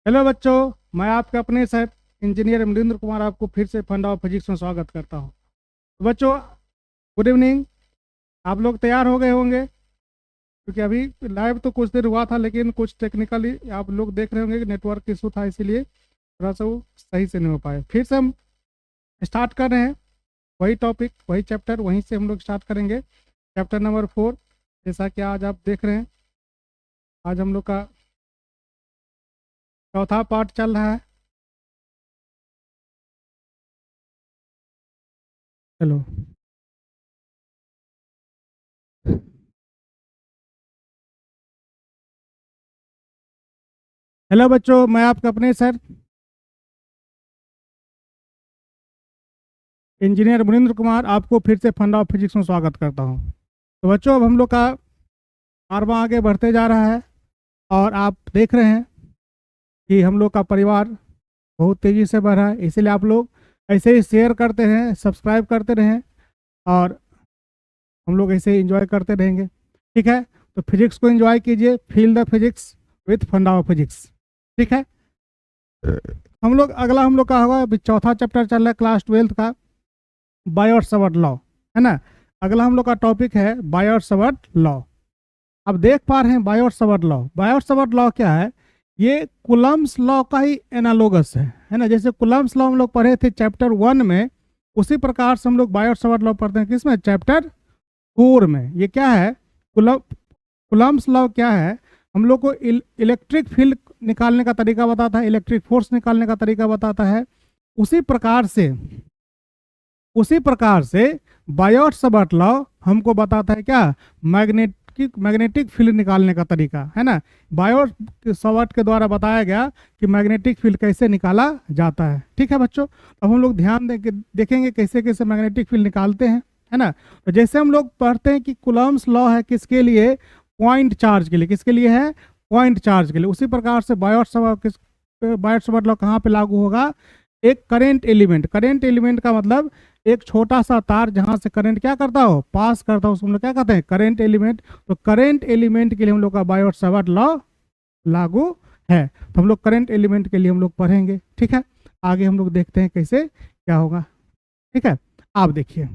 Hello बच्चों, मैं आपके अपने सर इंजीनियर अमरिंद्र कुमार आपको फिर से फंडा ऑफ फिजिक्स में स्वागत करता हूं। तो बच्चों, गुड इवनिंग। आप लोग तैयार हो गए होंगे क्योंकि अभी लाइव तो कुछ देर हुआ था, लेकिन कुछ टेक्निकली आप लोग देख रहे होंगे कि नेटवर्क इशू था, इसीलिए थोड़ा सा वो सही से नहीं हो पाए। फिर से हम स्टार्ट कर रहे हैं, वही टॉपिक वही चैप्टर, वहीं से हम लोग स्टार्ट करेंगे। चैप्टर नंबर 4, जैसा कि आज आप देख रहे हैं, आज हम लोग का चौथा पार्ट चल रहा है। चलो, हेलो बच्चों, मैं आपका अपने सर इंजीनियर मुनिंद्र कुमार आपको फिर से फंडा ऑफ फिजिक्स में स्वागत करता हूं। तो बच्चों, अब हम लोग का कारवां आगे बढ़ते जा रहा है और आप देख रहे हैं कि हम लोग का परिवार बहुत तेज़ी से बढ़ रहा है। इसीलिए आप लोग ऐसे ही शेयर करते रहें, सब्सक्राइब करते रहें और हम लोग ऐसे ही इंजॉय करते रहेंगे। ठीक है, तो फिजिक्स को एंजॉय कीजिए, फील द फिजिक्स विथ फंडा ऑफ फिजिक्स। ठीक है, हम लोग का होगा, अभी चौथा चैप्टर चल रहा है क्लास 12 का, बायोट सावर्ट लॉ, है ना। अगला हम लोग का टॉपिक है बायोट सावर्ट लॉ। अब देख पा रहे हैं Biot Savart law. Biot Savart law क्या है? ये कूलम्ब्स लॉ का ही एनालोगस है ना। जैसे कूलम्ब्स लॉ हम लोग पढ़े थे चैप्टर 1 में, उसी प्रकार से हम लोग बायोट सावर्ट लॉ पढ़ते हैं किसमें? चैप्टर 4 में। ये क्या है? कूलम्ब्स लॉ क्या है? हम लोग को इलेक्ट्रिक फील्ड निकालने का तरीका बताता है, इलेक्ट्रिक फोर्स निकालने का तरीका बताता है। उसी प्रकार से उसी प्रकार से बायोट सावर्ट लॉ हमको बताता है क्या? मैग्नेटिक फील्ड निकालने का तरीका, है ना। बायोट सावर्ट के द्वारा बताया गया कि मैग्नेटिक फील्ड कैसे निकाला जाता है। ठीक है बच्चों, अब हम लोग ध्यान देखेंगे कैसे कैसे मैग्नेटिक फील्ड निकालते हैं, है ना। तो जैसे हम लोग पढ़ते हैं कि कूलम्ब्स लॉ है किसके लिए? पॉइंट चार्ज के लिए। किसके लिए है? पॉइंट चार्ज के लिए। उसी प्रकार से बायोट सावर्ट लॉ कहाँ पे लागू होगा? एक करेंट एलिमेंट का मतलब एक छोटा सा तार जहां से करंट क्या करता हो? पास करता हो, उसको हम लोग क्या कहते हैं? Current element. तो करंट एलिमेंट के लिए हम लोग का बायोट सावर्ट लॉ लागू है। तो हम लोग करंट एलिमेंट के लिए हम लोग पढ़ेंगे। ठीक है, आगे हम लोग देखते हैं कैसे क्या होगा। ठीक है, आप देखिए,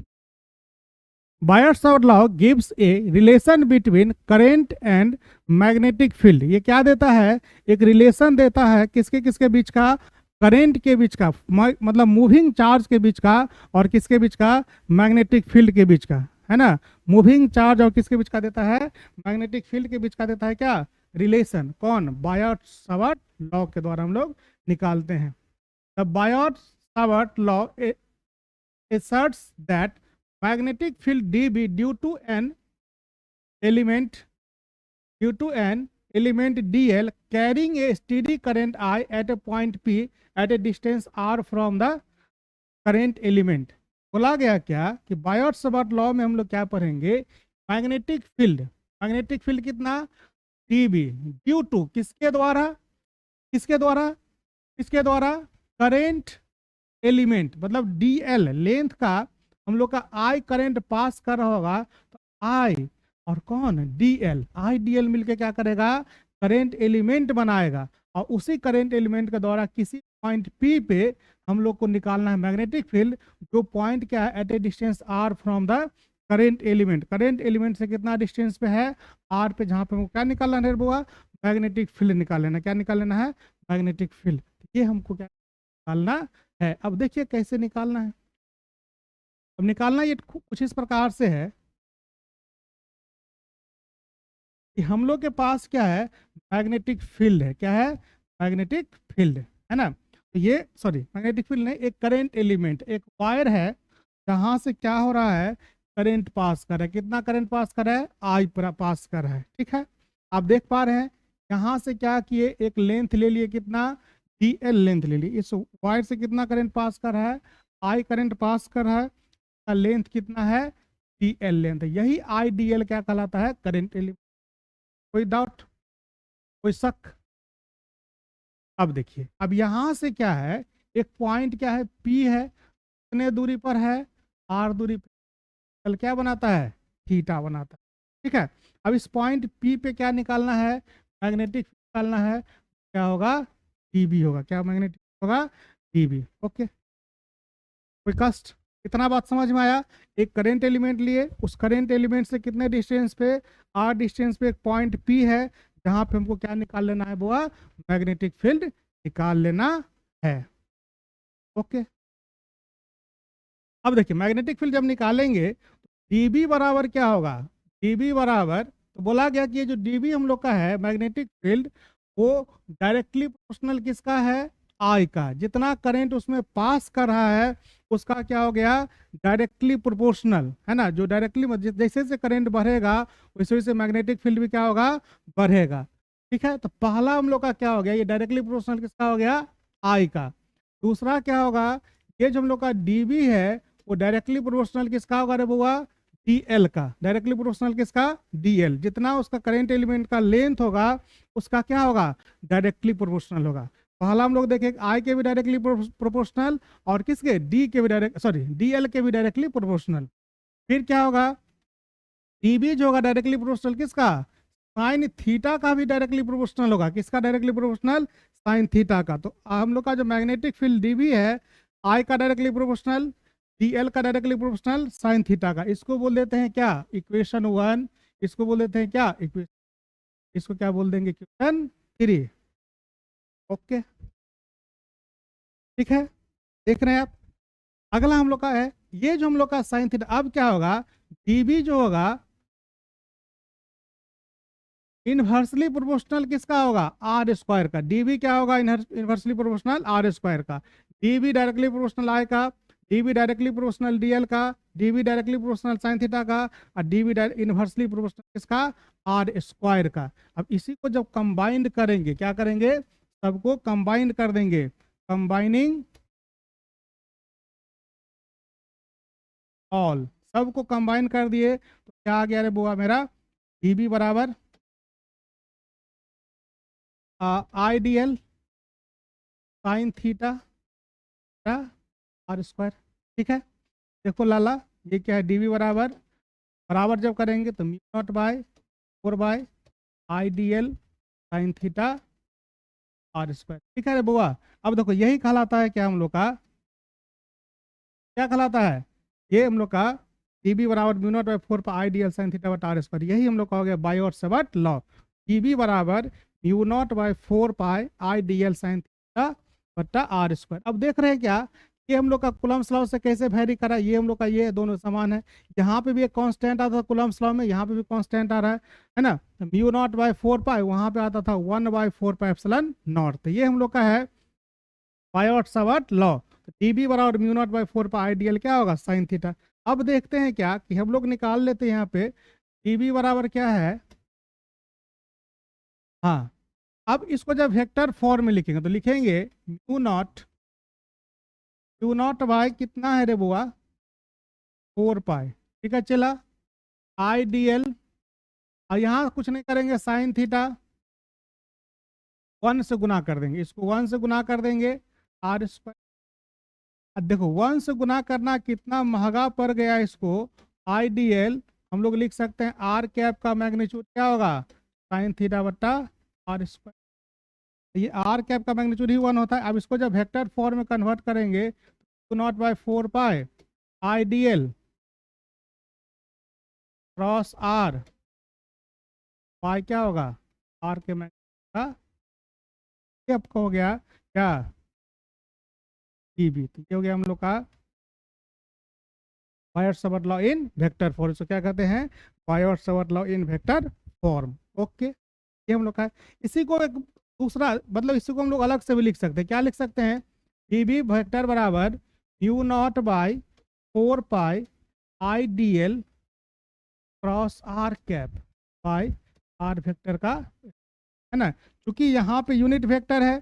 Biot Savart law gives a relation between current and magnetic field. ये क्या देता है? एक रिलेशन देता है किसके किसके बीच का? करेंट के बीच का, मतलब मूविंग चार्ज के बीच का, और किसके बीच का? मैग्नेटिक फील्ड के बीच का, है ना। मूविंग चार्ज और किसके बीच का देता है? मैग्नेटिक फील्ड के बीच का देता है क्या? रिलेशन। कौन? बायोट सावर्ट लॉ के द्वारा हम लोग निकालते हैं। The Biot Savart law asserts that magnetic field dB element due to an element dl carrying a steady current I at a point P at a distance r from the current element। बोला गया क्या कि Biot Savart law में हम लोग क्या पढ़ेंगे? Magnetic field कितना? dB ड्यू टू किसके द्वारा? किसके द्वारा? किसके द्वारा? करेंट एलिमेंट, मतलब डीएल लेंथ का हम लोग का आई करंट पास कर रहा होगा, तो आई और कौन? डीएल। आई डीएल मिलके क्या करेगा? करंट एलिमेंट बनाएगा, और उसी करंट एलिमेंट के द्वारा किसी पॉइंट पी पे हम लोग को निकालना है मैग्नेटिक फील्ड, जो पॉइंट क्या है? At a distance are from the current element. Current element से कितना डिस्टेंस पे है? आर पे, जहां पे हमको क्या निकालना है बुआ? मैग्नेटिक फील्ड निकाल लेना। क्या निकाल लेना है? Magnetic field. ये हमको क्या निकालना है? अब देखिए कैसे निकालना है। अब निकालना ये कुछ इस प्रकार से है कि हम लोग के पास क्या है? मैग्नेटिक फील्ड है। क्या है? मैग्नेटिक फील्ड, है ना। तो ये, सॉरी, मैग्नेटिक फील्ड नहीं, एक करंट एलिमेंट, एक वायर है जहां से क्या हो रहा है? करंट पास कर रहा है। कितना करंट पास कर रहा है? आई पास कर रहा है। ठीक है, आप देख पा रहे हैं यहाँ से क्या किए? एक लेंथ ले लिए, कितना? डीएल लेंथ ले ली। इस वायर से कितना करंट पास कर रहा है? आई करंट पास कर रहा है। का लेंथ कितना है? DL length. यही आई डीएल क्या कहलाता है? Current element. कोई डाउट, कोई शक? अब देखिए, अब यहां से क्या है? एक पॉइंट क्या है? पी है, कितने दूरी पर है? आर दूरी पर। कल क्या बनाता है? थीटा बनाता है। ठीक है, अब इस पॉइंट पी पे क्या निकालना है? मैग्नेटिक निकालना है। क्या होगा? dB होगा। क्या मैग्नेटिक होगा? dB। ओके, कोई कष्ट? इतना बात समझ में आया? एक करंट एलिमेंट लिए, उस करंट एलिमेंट से कितने डिस्टेंस पे, r डिस्टेंस पे एक पॉइंट P है, जहां पे हमको क्या निकाल लेना है बुआ? मैग्नेटिक फील्ड निकाल लेना है। ओके, अब देखिए मैग्नेटिक फील्ड जब निकालेंगे dB बराबर क्या होगा? dB बराबर, तो बोला गया कि ये जो dB हम लोग का है मैग्नेटिक फील्ड, वो डायरेक्टली प्रोपोर्शनल किसका है? I का। जितना करंट उसमें पास कर रहा है उसका क्या हो गया? डायरेक्टली प्रोपोर्शनल, है ना। जो डायरेक्टली जैसे जैसे करंट बढ़ेगा वैसे वैसे मैग्नेटिक फील्ड भी क्या होगा? बढ़ेगा। ठीक है, तो पहला हम लोग का क्या हो गया? ये डायरेक्टली प्रोपोर्शनल किसका हो गया? I का। दूसरा क्या होगा? ये जो हम लोग का dB है वो डायरेक्टली प्रोपोर्शनल किसका होगा रे बुआ? DL का। डायरेक्टली प्रोपोर्शनल किसका? DL। जितना उसका करंट एलिमेंट का लेंथ होगा उसका क्या होगा? डायरेक्टली प्रोपोर्शनल होगा। पहला हम लोग देखें I के भी डायरेक्टली प्रोपोर्शनल और किसके? D के भी डायरेक्ट, सॉरी DL के भी डायरेक्टली प्रोपोर्शनल। फिर क्या होगा? DB जो होगा डायरेक्टली प्रोपोर्शनल किसका? साइन थीटा का भी डायरेक्टली प्रोपोर्शनल होगा। किसका डायरेक्टली प्रोपोर्शनल? साइन थीटा का। तो हम लोग का जो मैग्नेटिक फील्ड DB है, I का डायरेक्टली प्रोपोर्शनल, DL का डायरेक्टली प्रोपोर्शनल, साइन थीटा का। इसको बोल देते हैं क्या? इक्वेशन 1। इसको बोल देते हैं क्या? इसको क्या बोल देंगे? इक्वेशन 3। ओके, ठीक है, देख रहे हैं आप। अगला हम लोग का है ये जो हम लोग का साइन थीटा। अब क्या होगा? DB जो होगा इनवर्सली प्रोपोर्शनल किसका होगा? आर स्क्वायर का। डीबी क्या होगा? इनवर्सली प्रोपोर्शनल आर स्क्वायर का। डीबी डायरेक्टली प्रोपोर्शनल आई का, डीबी डायरेक्टली प्रोपोर्शनल डीएल का, dB directly proportional sine theta का, और डीबी इनवर्सली प्रोपोर्शनल किसका? आर स्क्वायर का। अब इसी को जब कंबाइंड करेंगे, क्या करेंगे? सबको कंबाइंड कर देंगे। कंबाइनिंग ऑल, सबको कंबाइन कर दिए तो क्या आ गया रे बुआ मेरा? डीबी बराबर I D L sine theta r square. ठीक है, देखो लाला, ये क्या है? डीवी बराबर, बराबर जब करेंगे तो mu not by 4 I D L sine theta r square. ठीक है रे बुआ। अब देखो यही कहलाता है क्या हम लोग का? क्या कहलाता है? ये हम लोग का डीबी बराबर mu not by 4 I D L sine theta बटा आर स्क्वायर। यही हम लोग का हो गया बायोट सेवर्ट लॉ। डीबी बराबर mu not by 4 I D L sine theta बटा आर स्क्वायर। अब देख रहे हैं क्या? ये हम लोग का कूलम्ब्स लॉ से कैसे वेरी करा? ये हम लोग का ये दोनों समान है। यहाँ पे भी एक कांस्टेंट आता था कूलम्ब्स लॉ में, यहाँ पे भी कांस्टेंट आ रहा है ना। म्यू नॉट बाय 4 वहाँ पे आता था 1/4 एप्सिलॉन नॉट। तो ये हम लोग का है बायोट सावर्ट लॉ। तो टीबी बराबर म्यू नॉट बाय 4 आइडियल क्या होगा? Sine theta. अब देखते हैं क्या कि हम लोग निकाल लेते हैं यहाँ पे टीबी बराबर क्या है। हाँ, अब इसको जब वेक्टर फॉर्म में लिखेंगे तो लिखेंगे म्यू नॉट बाय कितना है रे बुआ? 4 ठीक है, चला आई डी एल, और यहाँ कुछ नहीं करेंगे, साइन थीटा 1 से गुना कर देंगे, इसको 1 से गुना कर देंगे आर स्क्वायर। अब देखो 1 से गुना करना कितना महंगा पड़ गया इसको। आई डी एल हम लोग लिख सकते हैं आर कैप का मैग्नीट्यूड क्या होगा? साइन थीटा बट्टा आर स्क्वायर। ये आर कैप का मैग्नीट्यूड ही 1 होता है। अब इसको जब वेक्टर फॉर्म में कन्वर्ट करेंगे तो nought by 4 I D L cross R pi क्या होगा? आर के मैग्नीट्यूड का, ये आपका हो गया क्या? डीबी। तो ये हो गया हम लोग का Biot-Savart law in vector form. इसको क्या कहते हैं? Biot-Savart law in vector form. Okay, ये हम लोग का है। इसी को एक दूसरा मतलब इसी को हम लोग अलग से भी लिख सकते हैं। क्या लिख सकते हैं? डीबी वेक्टर बराबर mu not by 4 I D L cross r cap by r vector का, है ना। क्योंकि यहाँ पे यूनिट वेक्टर है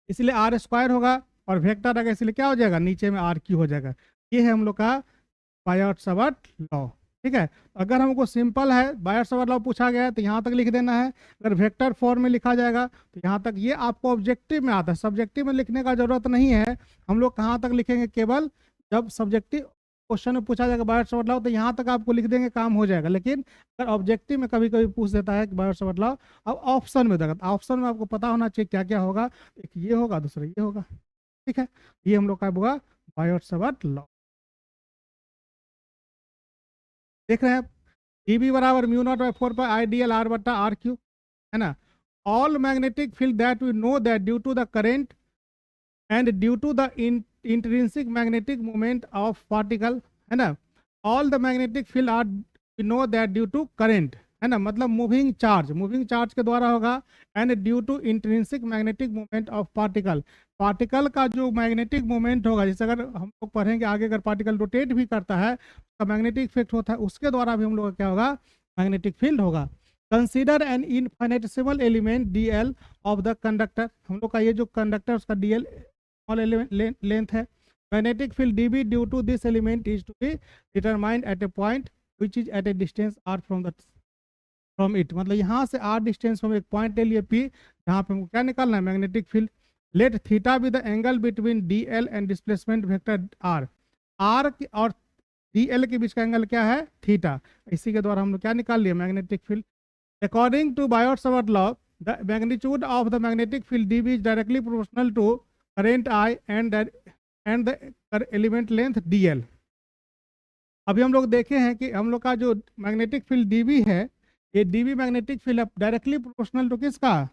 इसलिए आर स्क्वायर होगा, और वेक्टर रहेगा इसलिए क्या हो जाएगा? नीचे में आर क्यू हो जाएगा। ये है हम लोग का बायोट-सावर्ट लॉ। ठीक है, अगर हमको सिंपल है बायोट-सावर्ट लॉ पूछा गया है तो यहाँ तक लिख देना है। अगर वेक्टर फॉर्म में लिखा जाएगा तो यहाँ तक। ये आपको ऑब्जेक्टिव में आता है, सब्जेक्टिव में लिखने का जरूरत नहीं है। हम लोग कहाँ तक लिखेंगे? केवल जब सब्जेक्टिव क्वेश्चन में पूछा जाएगा बायोट सावर्ट लॉ, तो यहाँ तक आपको लिख देंगे, काम हो जाएगा। लेकिन अगर ऑब्जेक्टिव में कभी कभी पूछ देता है कि बायोट सावर्ट लॉ, अब ऑप्शन में देगा, तो ऑप्शन में आपको पता होना चाहिए क्या क्या होगा। एक ये होगा, दूसरा ये होगा, ठीक है। ये हम लोग का होगा बायोट सावर्ट लॉ। देख रहे हैं आप, dB बराबर mu naught by 4 pi I D l r बट्टा आर क्यू, है ना। All magnetic field that we know that due to the current and due to the intrinsic magnetic moment of particle, है ना। All the magnetic field are we know that due to current, है ना, मतलब moving charge के द्वारा होगा। And due to intrinsic magnetic moment of particle, particle का जो मैग्नेटिक मोमेंट होगा, जैसे अगर हम लोग पढ़ेंगे आगे, अगर पार्टिकल रोटेट भी करता है तो मैग्नेटिक इफेक्ट होता है, उसके द्वारा भी हम लोग का क्या होगा, मैग्नेटिक फील्ड होगा। Consider an infinitesimal element D L of the conductor, हम लोग का ये जो कंडक्टर उसका डी एल लेंथ है। Magnetic field D B due to this element is to be determined at a point which is at a distance are from it, मतलब यहाँ से आर डिस्टेंस में एक पॉइंट ले लिए पी, जहाँ पे हमको क्या निकालना है, magnetic field. Let theta be the angle between d l and displacement vector r, r और डी एल के बीच का एंगल क्या है, थीटा। इसी के द्वारा हम लोग क्या निकाल लिए, magnetic field. According to Biot Savart law, the magnitude of the magnetic field D B is directly proportional to current I and the element length d l. अभी हम लोग देखे हैं कि हम लोग का जो मैग्नेटिक फील्ड डी बी है, ये d B magnetic field directly proportional to किसका,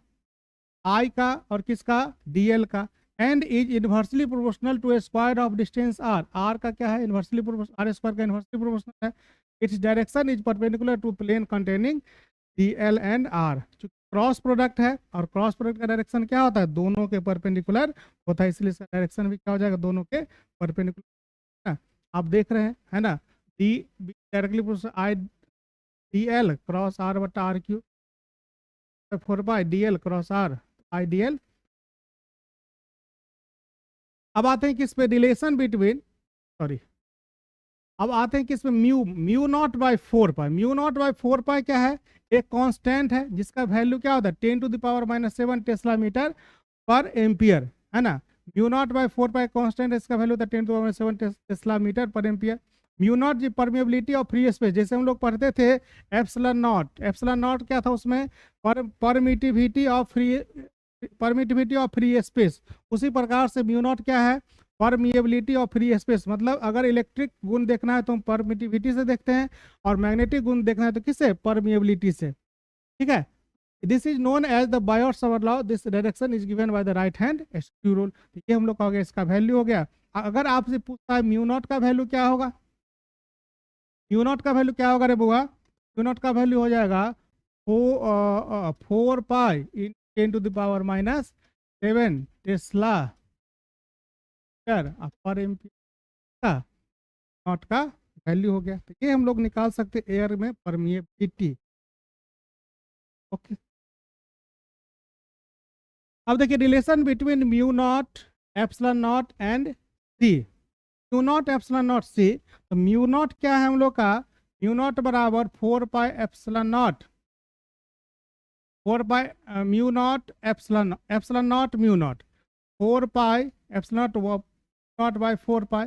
आई का, और किसका, डी एल का। And is inversely proportional to a square of distance r, r का क्या है, इनवर्सली प्रोपोर्शनल, आर स्क्वायर का इनवर्सली प्रोपोर्शनल है। It's direction is perpendicular to plane containing d l and r, cross product है, और cross product का direction क्या होता है, दोनों के परपेंडिकुलर होता है, इसलिए इसका डायरेक्शन भी क्या हो जाएगा, दोनों के परपेंडिकुलर, है। आप देख रहे हैं, है ना, D directly I D L cross R बटा R cube, 4 pi D L cross R I D L. अब आते हैं किस पे, रिलेशन बिटवीन, सॉरी, अब आते हैं किस पे, mu naught by 4 pi. Mu naught by 4 पाई क्या है, एक कांस्टेंट है जिसका वैल्यू क्या होता है, 10⁻⁻7 टेस्ला मीटर पर एम्पियर, है ना। Mu naught by 4 pi constant है, इसका वैल्यू होता है 10⁻⁷ टेस्ला मीटर पर एम्पियर। म्यू नॉट जी परमिएबिलिटी ऑफ फ्री स्पेस, जैसे हम लोग पढ़ते थे एप्सिलॉन नॉट, एप्सिलॉन नॉट क्या था उसमें, परमिटिविटी ऑफ फ्री स्पेस, उसी प्रकार से म्यू नॉट क्या है, परमिएबिलिटी ऑफ फ्री स्पेस। मतलब अगर इलेक्ट्रिक गुण देखना है तो हम परमिटिविटी से देखते हैं, और मैग्नेटिक गुण देखना है तो किससे, परमिएबिलिटी से, ठीक है। This is known as the Biot Savart law, this direction is given by the right hand screw rule. ये हम लोग का हो गया, इसका वैल्यू हो गया। अगर आपसे पूछता है म्यू नॉट का वैल्यू क्या होगा, म्यू नॉट का वैल्यू क्या होगा रे बुआ, म्यू नॉट का वैल्यू हो जाएगा 4 पाई × 10⁻⁷ टेस्ला पर एम्पियर का नॉट का वैल्यू हो गया। तो ये हम लोग निकाल सकते एयर में परमिएबिलिटी। ओके, अब देखिए relation between mu nought, epsilon nought and C. Mu nought epsilon nought C, तो म्यू नॉट क्या है हम लोग का, म्यू नॉट बराबर 4 pi epsilon not, 4 pi mu nought epsilon not mu naught, 4 pi epsilon not by 4 पाई।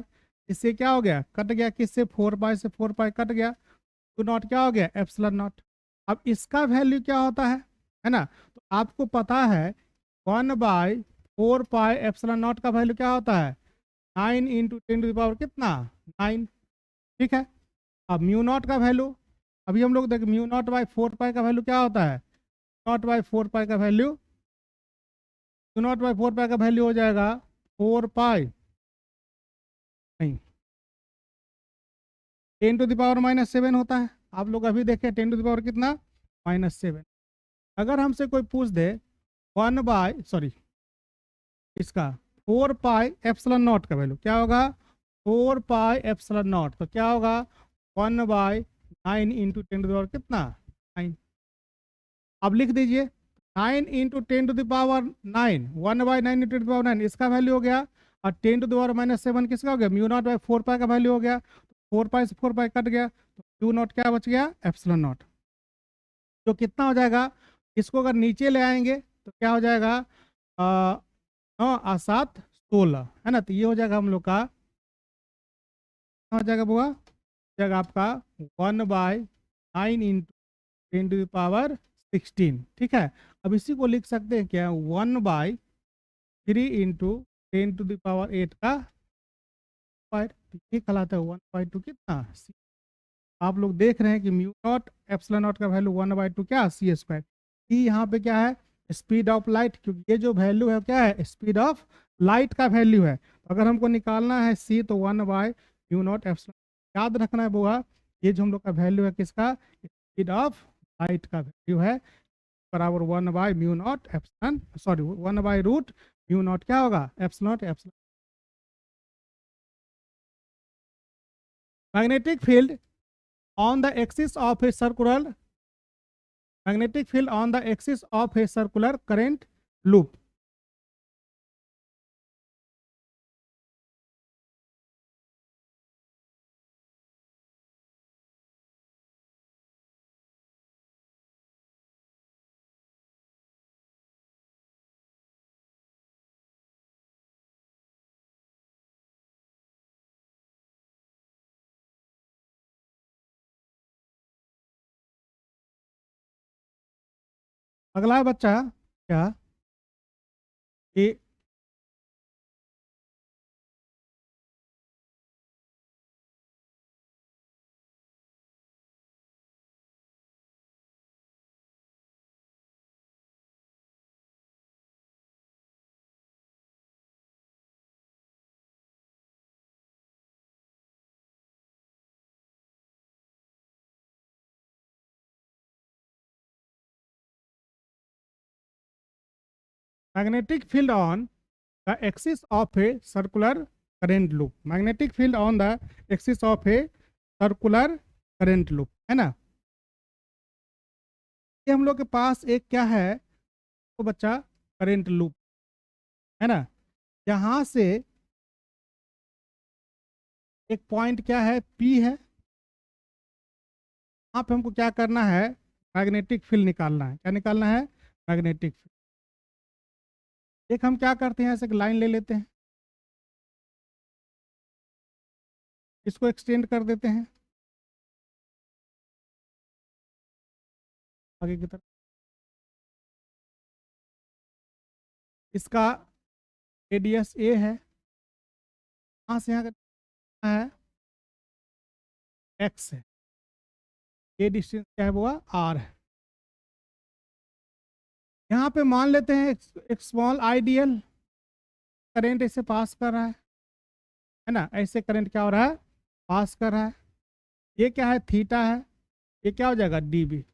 इससे क्या हो गया, कट गया, किससे, 4 पाई से 4 पाई कट गया, म्यू नॉट क्या हो गया, एप्सिलॉन नॉट। अब इसका वैल्यू क्या होता है ना, तो आपको पता है 1/4 पाई एप्सिलॉन नॉट का वैल्यू क्या होता है, 9 × 10⁻⁹ कितना, 9, ठीक है। अब म्यू नॉट का वैल्यू, अभी हम लोग देखें म्यू नॉट बाई 4 पाई का वैल्यू क्या होता है, नॉट बाई 4 पाई का वैल्यू, म्यू नॉट बाई 4 पाई का वैल्यू हो जाएगा 4 पाई, नहीं, 10⁻⁻7 होता है। आप लोग अभी देखें 10 कितना, -7। अगर हमसे कोई पूछ दे 1/, इसका 4 पाई एप्सिलॉन नॉट का वैल्यू क्या होगा, 4 पाई एप्सिलॉन नॉट, तो क्या होगा 1/9 × 10 कितना, 9। अब लिख दीजिए 9 × 10⁻9, 1/9 × 10⁻9, इसका वैल्यू हो गया। और 10⁻⁻7 किसका हो गया, म्यू नॉट बाई 4 पाई का वैल्यू हो गया। 4 पाई से 4 पाई कट गया, तो म्यू नॉट क्या बच गया, एप्सिलॉन नॉट, जो कितना हो जाएगा, इसको अगर नीचे ले आएंगे तो क्या हो जाएगा, 9 और 7 16, है ना। तो ये हो जाएगा हम लोग का हो जाएगा बुआ, हो जाएगा आपका 1/9 इंटू 10⁻16। ठीक है, अब इसी को लिख सकते हैं क्या, 1/3 इंटू 10⁸ का स्क्वायर। ये कहलाता है 1/2 कितना, आप लोग देख रहे हैं कि म्यू नॉट एप्सिलॉन नॉट का वैल्यू 1/2 क्या, सी स्क्वायर। ई यहाँ पे क्या है, स्पीड ऑफ लाइट, क्योंकि ये जो वैल्यू है क्या है, स्पीड ऑफ लाइट का वैल्यू है। तो अगर हमको निकालना है सी, तो 1/म्यू नॉट एप्सिलॉन, याद रखना है बुआ, ये जो हम लोग का वैल्यू है किसका, स्पीड ऑफ लाइट का वैल्यू है, बराबर 1/म्यू नॉट एप्सिलॉन, सॉरी 1/√म्यू नॉट क्या होगा, epsilon epsilon. Magnetic field on the axis of a circular magnetic field on the axis of a circular current loop। अगला है बच्चा क्या, कि magnetic field on the axis of a circular current loop, magnetic field on the axis of a circular current loop, है ना। ये हम लोग के पास एक क्या है, तो बच्चा करंट लूप, है ना। यहाँ से एक पॉइंट क्या है, पी है, वहाँ पे हमको क्या करना है, मैग्नेटिक फील्ड निकालना है। क्या निकालना है, मैग्नेटिक फील्ड। एक हम क्या करते हैं, ऐसे एक लाइन ले लेते हैं, इसको एक्सटेंड कर देते हैं आगे की तरफ। इसका रेडियस ए है, यहाँ से यहाँ का है एक्स है, ये डिस्टेंस क्या है वो आर है। यहाँ पे मान लेते हैं एक स्मॉल आइडियल करंट ऐसे पास कर रहा है ना, ऐसे करंट क्या हो रहा है, पास कर रहा है। ये क्या है, थीटा है, ये क्या हो जाएगा, डीबी।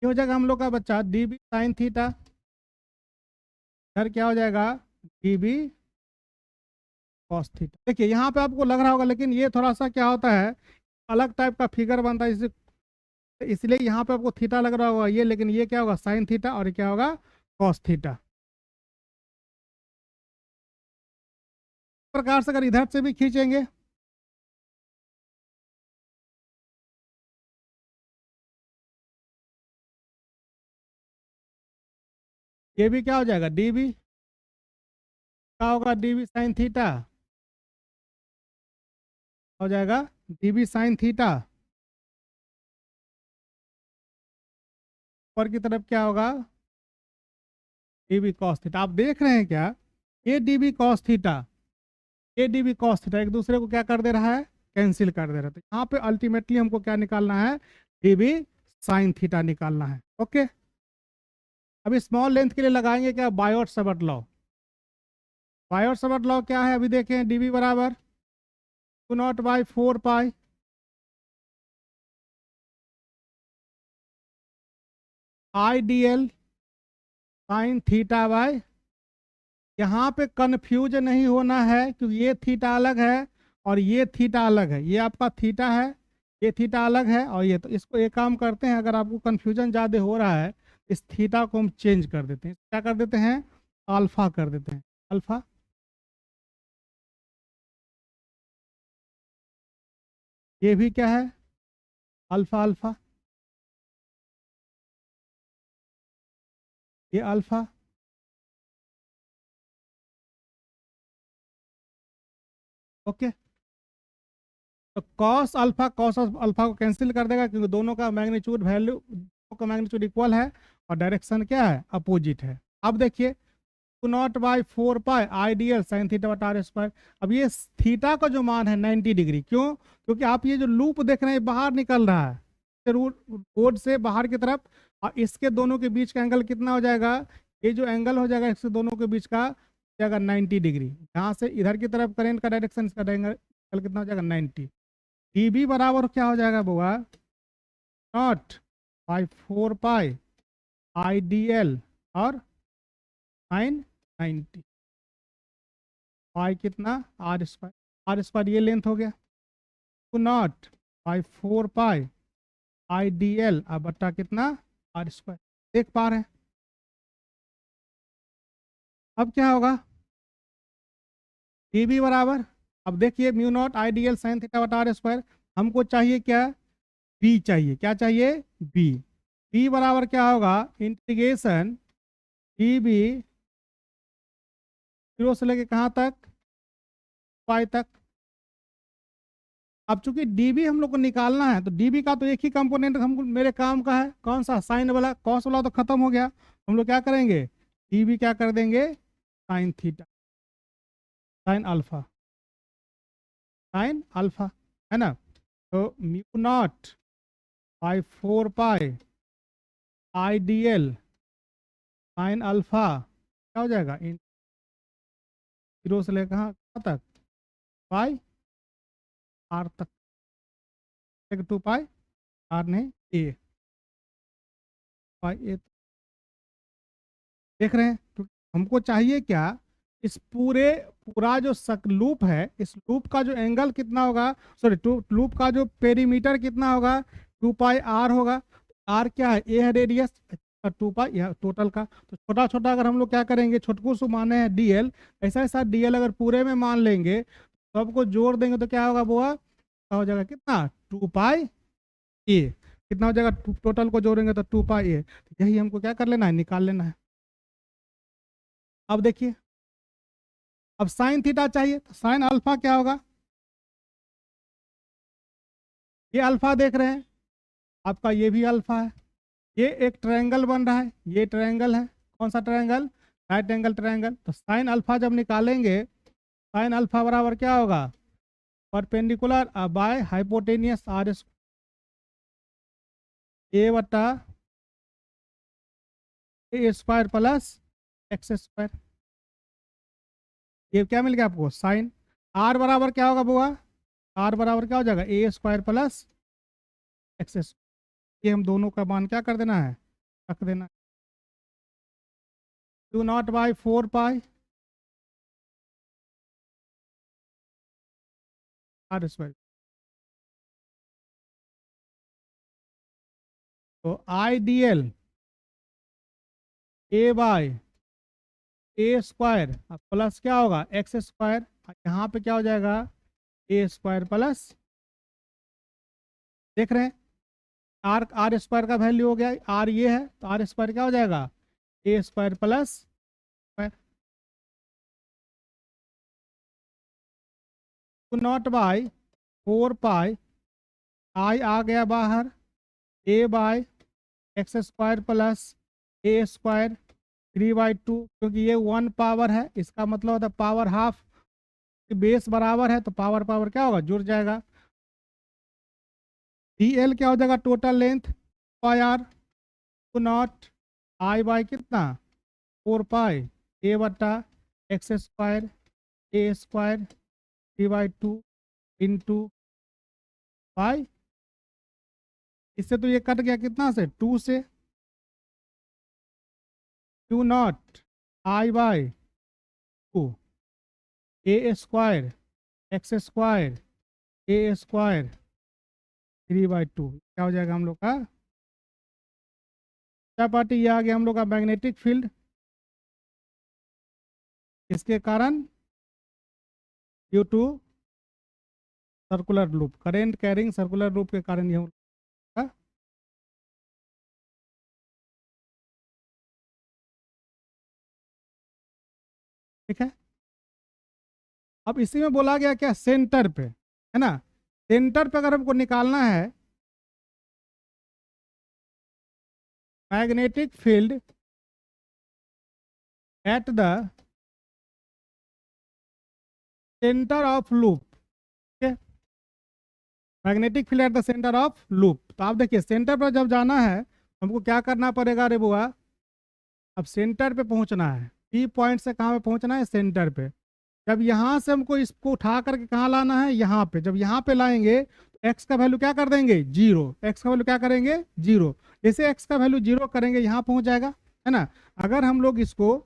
ये हो जाएगा हम लोग का बच्चा डीबी साइन थीटा, इधर क्या हो जाएगा, डीबी कॉस थीटा। देखिए यहाँ पे आपको लग रहा होगा, लेकिन ये थोड़ा सा क्या होता है, अलग टाइप का फिगर बनता है, इसलिए यहाँ पे आपको थीटा लग रहा होगा ये, लेकिन ये क्या होगा, साइन थीटा, और ये क्या होगा, कॉस थीटा। प्रकार से अगर इधर से भी खींचेंगे, ये भी क्या हो जाएगा, डीबी, क्या होगा, डीबी साइन थीटा हो जाएगा, डीबी साइन थीटा। ऊपर की तरफ क्या होगा, डीबी कॉस थीटा। आप देख रहे हैं क्या, ये डीबी कॉस थीटा, ये डीबी कॉस थीटा एक दूसरे को क्या कर दे रहा है, कैंसिल कर दे रहा है। तो यहाँ पे अल्टीमेटली हमको क्या निकालना है, डीबी साइन थीटा निकालना है। ओके, अभी स्मॉल लेंथ के लिए लगाएंगे क्या, Biot Savart law. Biot Savart law क्या है, अभी देखें, डीबी बराबर 2/4 pi I D L sine theta by, यहाँ पे कंफ्यूज नहीं होना है, क्योंकि ये थीटा अलग है और ये थीटा अलग है, ये आपका थीटा है, ये थीटा अलग है, और ये, तो इसको एक काम करते हैं, अगर आपको कंफ्यूजन ज़्यादा हो रहा है, इस थीटा को हम चेंज कर देते हैं, क्या कर देते हैं, अल्फा कर देते हैं, अल्फा। ये भी क्या है, अल्फा अल्फा, ये अल्फा, ओके, तो कॉस अल्फा कॉस अल्फा को कैंसिल कर देगा क्योंकि दोनों का मैग्नीट्यूड वैल्यू, दोनों का मैग्नीट्यूड इक्वल है और डायरेक्शन क्या है, अपोजिट है। अब देखिए, two not by 4 pi I d l sine theta बटा आर स्क्वायर। अब ये थीटा का जो मान है 90 डिग्री, क्यों? क्योंकि आप ये जो लूप देख रहे हैं बाहर निकल रहा है बोर्ड से बाहर की तरफ, और इसके दोनों के बीच का एंगल कितना हो जाएगा, ये जो एंगल हो जाएगा इसके दोनों के बीच का हो जाएगा 90 डिग्री। यहाँ से इधर की तरफ करेंट का डायरेक्शन, इसका एंगल कितना हो जाएगा 90। डी बराबर क्या हो जाएगा बुआ, naught by 4 pi I D l और साइन 90, पाई कितना, आर स्क्वायर, आर स्क्वायर ये लेंथ हो गया, two not by 4 pi I D L अब बट्टा कितना, आर स्क्वायर। देख पा रहे हैं? अब क्या होगा, डी बी बराबर, अब देखिए mu not I D L sine theta बटा आर स्क्वायर, हमको चाहिए क्या, बी चाहिए, क्या चाहिए, बी। बी बराबर क्या होगा, इंटीग्रेशन डी बी, जीरो से लेके कहाँ तक, पाई तक। अब चूंकि डीबी हम लोग को निकालना है, तो डीबी का तो एक ही कंपोनेंट हमको मेरे काम का है, कौन सा, साइन वाला। कॉस वाला तो खत्म हो गया, हम लोग क्या करेंगे, डीबी क्या कर देंगे, sine theta, sine alpha, sine alpha, है ना। तो mu naught by 4 pi I D L sine alpha क्या हो जाएगा, इन जीरो से लेकर कहाँ तक, पाई आर तक, 2 पाई आर नहीं ए, पाई ए। देख रहे हैं, तो हमको चाहिए क्या, इस पूरा जो लूप है, इस लूप का जो एंगल कितना होगा, सॉरी लूप का जो पेरीमीटर कितना होगा, 2 पाई आर होगा। आर क्या है, ए है रेडियस, 2 पाई यह टोटल का। तो छोटा छोटा अगर हम लोग क्या करेंगे, छोटकू से माने हैं डीएल, ऐसा ऐसा डीएल अगर पूरे में मान लेंगे, सबको जोड़ देंगे तो क्या होगा बुआ, क्या हो जाएगा, कितना, 2 पाई ए। कितना हो जाएगा, टोटल को जोड़ेंगे तो 2 पाई ए। यही हमको क्या कर लेना है, निकाल लेना है। अब देखिए, अब साइन थीटा चाहिए, तो साइन अल्फा क्या होगा, ये अल्फा देख रहे हैं, आपका ये भी अल्फा है, ये एक ट्रायंगल बन रहा है, ये ट्रायंगल है, कौन सा ट्रायंगल, राइट एंगल ट्रायंगल। तो साइन अल्फा जब निकालेंगे, साइन अल्फा बराबर क्या होगा, perpendicular by hypotenuse R A बटा ए स्क्वायर प्लस एक्स स्क्वायर। ये क्या मिल गया आपको, साइन। आर बराबर क्या होगा बुआ, आर बराबर क्या हो जाएगा, A square plus x square. ये हम दोनों का मान क्या कर देना है, रख देना, two not by 4 pi R square. तो I D L A by A square plus क्या होगा, एक्स स्क्वायर, यहाँ पे क्या हो जाएगा, ए स्क्वायर प्लस, देख रहे हैं, आर आर स्क्वायर का वैल्यू हो गया, आर ये है तो आर स्क्वायर क्या हो जाएगा, A square plus square. Two not by 4 pi I आ गया बाहर, A by X square plus A square 3/2, क्योंकि ये 1 पावर है, इसका मतलब होता है पावर हाफ, बेस बराबर है तो पावर पावर क्या होगा, जुड़ जाएगा। डी एल क्या हो जाएगा, total length pi r, two naught I by कितना, 4 पाई ए बटा x square a square 3/2 into pi. इससे तो ये कट गया कितना से, 2 से, two naught I by 2 a square x square a square 3/2, क्या हो जाएगा हम लोग का, क्या पार्टी, ये आ गया हम लोग का मैग्नेटिक फील्ड, इसके कारण due to circular loop, current carrying circular loop के कारण ये होगा। ठीक है। अब इसी में बोला गया क्या, सेंटर पे, है ना। सेंटर पे अगर हमको निकालना है magnetic field at the centre of loop, ठीक है, magnetic field at the centre of loop. तो आप देखिए सेंटर पर जब जाना है हमको क्या करना पड़ेगा रे बुआ, अब सेंटर पे पहुंचना है, पी पॉइंट से कहाँ पे पहुंचना है, सेंटर पे। जब यहाँ से हमको इसको उठा करके कहाँ लाना है, यहाँ पे। जब यहाँ पे लाएंगे तो एक्स का वैल्यू क्या कर देंगे, जीरो। एक्स का वैल्यू क्या करेंगे, जीरो। जैसे एक्स का वैल्यू जीरो करेंगे यहाँ पहुँच जाएगा, है ना। अगर हम लोग इसको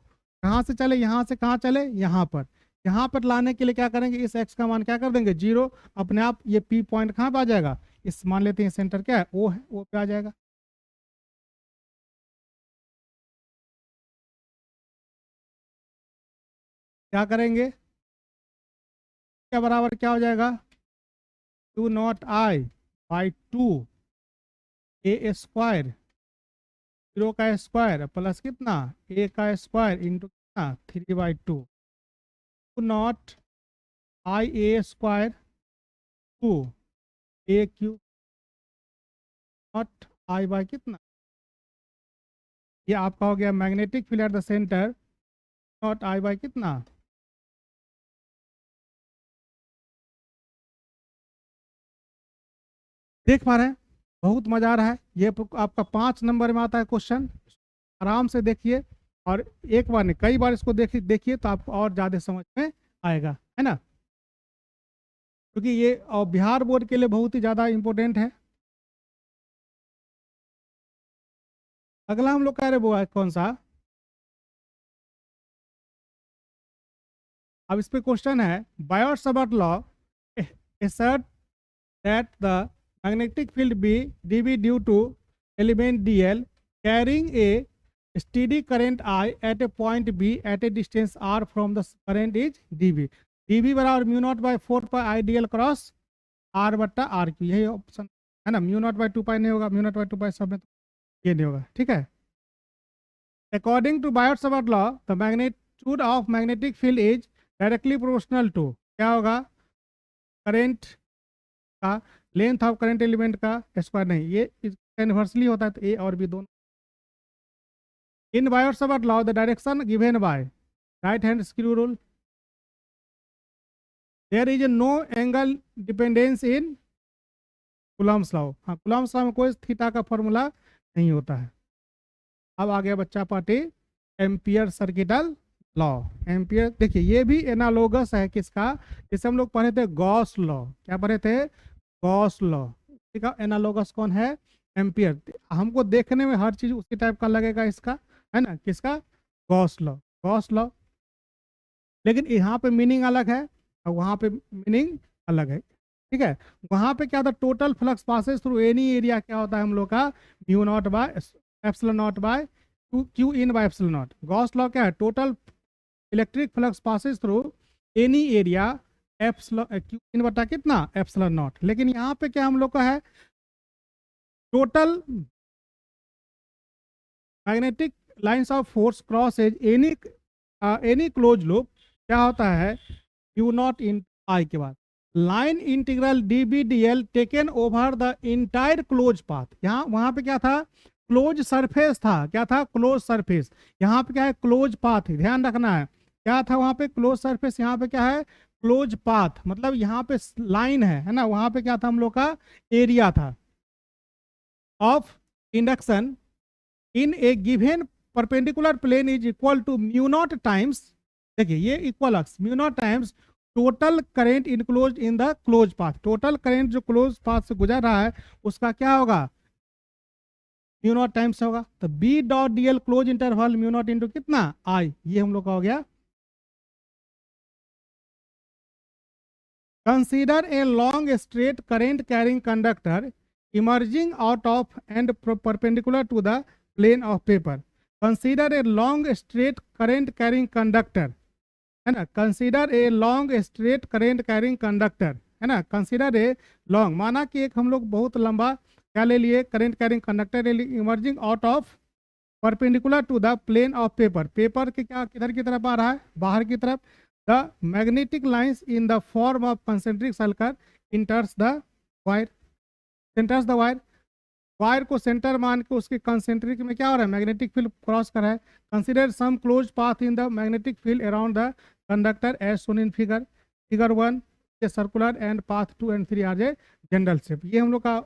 कहाँ से चले, यहाँ से कहाँ चले, यहाँ पर। यहाँ पर लाने के लिए क्या करेंगे, इस एक्स का मान क्या कर देंगे, जीरो। अपने आप ये पी पॉइंट कहाँ पे आ जाएगा, इस मान लेते हैं सेंटर क्या है, ओ है, ओ पे आ जाएगा। क्या करेंगे, क्या बराबर क्या हो जाएगा, two naught I by two a square, zero का स्क्वायर प्लस कितना, ए का स्क्वायर इंटू कितना, 3/2, two naught I a square two a cube naught I by कितना, ये आपका हो गया magnetic field at the centre, naught I by कितना। देख पा रहे हैं, बहुत मजा आ रहा है। ये आपका 5 नंबर में आता है क्वेश्चन, आराम से देखिए। और एक बार नहीं कई बार इसको देखिए देखिए तो आपको और ज़्यादा समझ में आएगा, है ना। क्योंकि ये बिहार बोर्ड के लिए बहुत ही ज़्यादा इम्पोर्टेंट है। अगला हम लोग कह रहे वो है कौन सा, अब इस पे क्वेश्चन है, Biot-Savart law assert that the magnetic field B dB due to element dl carrying a steady current I at a point B at a distance r from the current is dB। dB बराबर mu naught by 4 pi I D L cross r बट्टा r cube, यही option है ना। Mu naught by 2 पाई नहीं होगा, mu naught by 2 पाई सब में तो ये नहीं होगा, ठीक है। According to Biot Savart law the magnitude of magnetic field is directly proportional to, क्या होगा, करेंट का, लेंथ ऑफ करंट एलिमेंट का स्क्वायर, नहीं ये इनवर्सली होता है तो ए और बी दोनों। In Biot Savart law the direction given by right hand screw rule, there is no angle dependence in Coulomb's law. हाँ कूलम्ब्स लॉ में कोई थीटा का फॉर्मूला नहीं होता है। अब आ गया बच्चा party ampere circuital law. Ampere देखिए ये भी एनालोगस है किसका, जिसे हम लोग पढ़े थे गॉस लॉ। क्या पढ़े थे, गॉस लॉ। ठीक है, एनालोगस कौन है, एम्पियर। हमको देखने में हर चीज उसी टाइप का लगेगा इसका, है ना, किसका, गॉस लॉ। गॉस लॉ, लेकिन यहाँ पे मीनिंग अलग है और वहाँ पे मीनिंग अलग है, ठीक है। वहाँ पे क्या था, total flux passes through any area क्या होता है हम लोग का, mu not by epsilon nought by Q in by epsilon nought. Gauss law क्या है, total electric flux passes through any area epsilon Q in बटा कितना, एप्सिलॉन नॉट। लेकिन यहाँ पे क्या हम लोग का है, total magnetic lines of force cross as any close loop, क्या होता है, क्यू नॉट इन आई के बाद line integral d B D l taken over the entire close path. यहाँ वहां पे क्या था, क्लोज सरफेस था, क्या था, क्लोज सरफेस। यहाँ पे क्या है, क्लोज पाथ, ध्यान रखना है। क्या था वहां पे, क्लोज सरफेस। यहाँ पे क्या है, क्लोज पाथ, मतलब यहाँ पे लाइन है ना। वहां पे क्या था हम लोग का, एरिया था of induction in a given perpendicular plane is equal to mu naught times, देखिए ये इक्वल अक्स, mu naught times total current inclose in the close path. Total current जो क्लोज पाथ से गुजर रहा है उसका क्या होगा, म्यू नॉट टाइम्स होगा। तो B dot D l close interval mu naught into कितना, आई, ये हम लोग का हो गया। Consider a long straight current carrying conductor emerging out of and perpendicular to the plane of paper. Consider a long straight current carrying conductor, है ना। Consider a long straight current carrying conductor, है ना। Consider a long, माना कि एक हम लोग बहुत लंबा क्या ले लिए, current carrying conductor emerging out of perpendicular to the plane of paper. Paper के क्या किधर की तरफ आ रहा है, बाहर की तरफ। The magnetic lines in the form of concentric circle enters the wire. Enters the wire. Wire को सेंटर मान के उसके कंसेंट्रिक में क्या हो रहा है, मैग्नेटिक फील्ड क्रॉस कर रहा है. Consider some close path in the magnetic field around the conductor as shown in figure 1 a circular and path 2 and 3 are J general shape. ये हम लोग का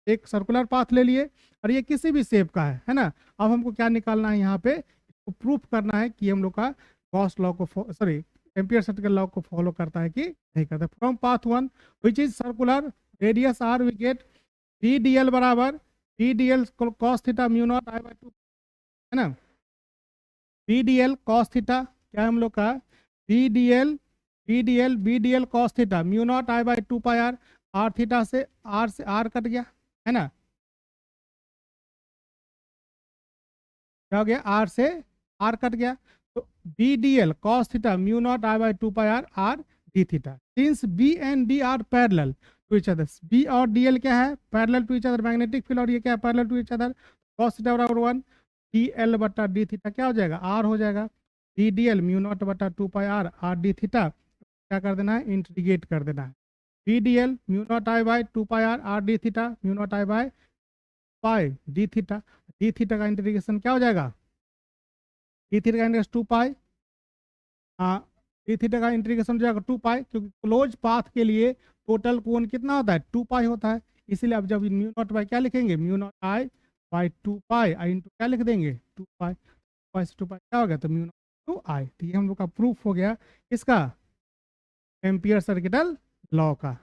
एक सर्कुलर पाथ ले लिए और ये किसी भी शेप का है ना. अब हमको क्या निकालना है, यहाँ पे इसको प्रूफ करना है कि हम लोग का गॉस लॉ को सॉरी एम्पियर सर्किल लॉ को फॉलो करता है कि नहीं करता. From path 1 which is circular radius R we get D D L बराबर D D L cos theta mu not I by 2 है ना. D D L cos theta क्या है हम लोग का, D D L cos theta mu not I by 2 pi R. R theta से are cut गया है ना, क्या हो गया, आर से आर कट गया. तो B D L cos theta mu not I by 2 pi R R D theta. Since B and D are parallel to each other, B और डी एल क्या है, parallel to each other magnetic field, और ये क्या है, parallel to each other. Cos theta बराबर 1 D L बटा D theta क्या हो जाएगा, आर हो जाएगा. D D L mu naught बटा 2 pi R R D theta क्या कर देना है, इंटीग्रेट कर देना है. D D L mu not I by 2 pi R D theta mu not I by pi D theta. D theta का integration क्या हो जाएगा, डी थीटा का इंटीग्रेशन 2 पाई, हाँ डी थीटा का इंटीग्रेशन हो जाएगा 2 पाई, क्योंकि क्लोज पाथ के लिए टोटल कोण कितना होता है, 2 पाई होता है. इसीलिए अब जब म्यू नॉट बाई क्या लिखेंगे, mu naught I by 2 pi I into क्या लिख देंगे 2 पाई. पाई से 2 पाई क्या हो गया, तो म्यू नॉट टू आई. तो ये हम लोग का प्रूफ हो गया इसका एम्पियर सर्किटल लॉ का.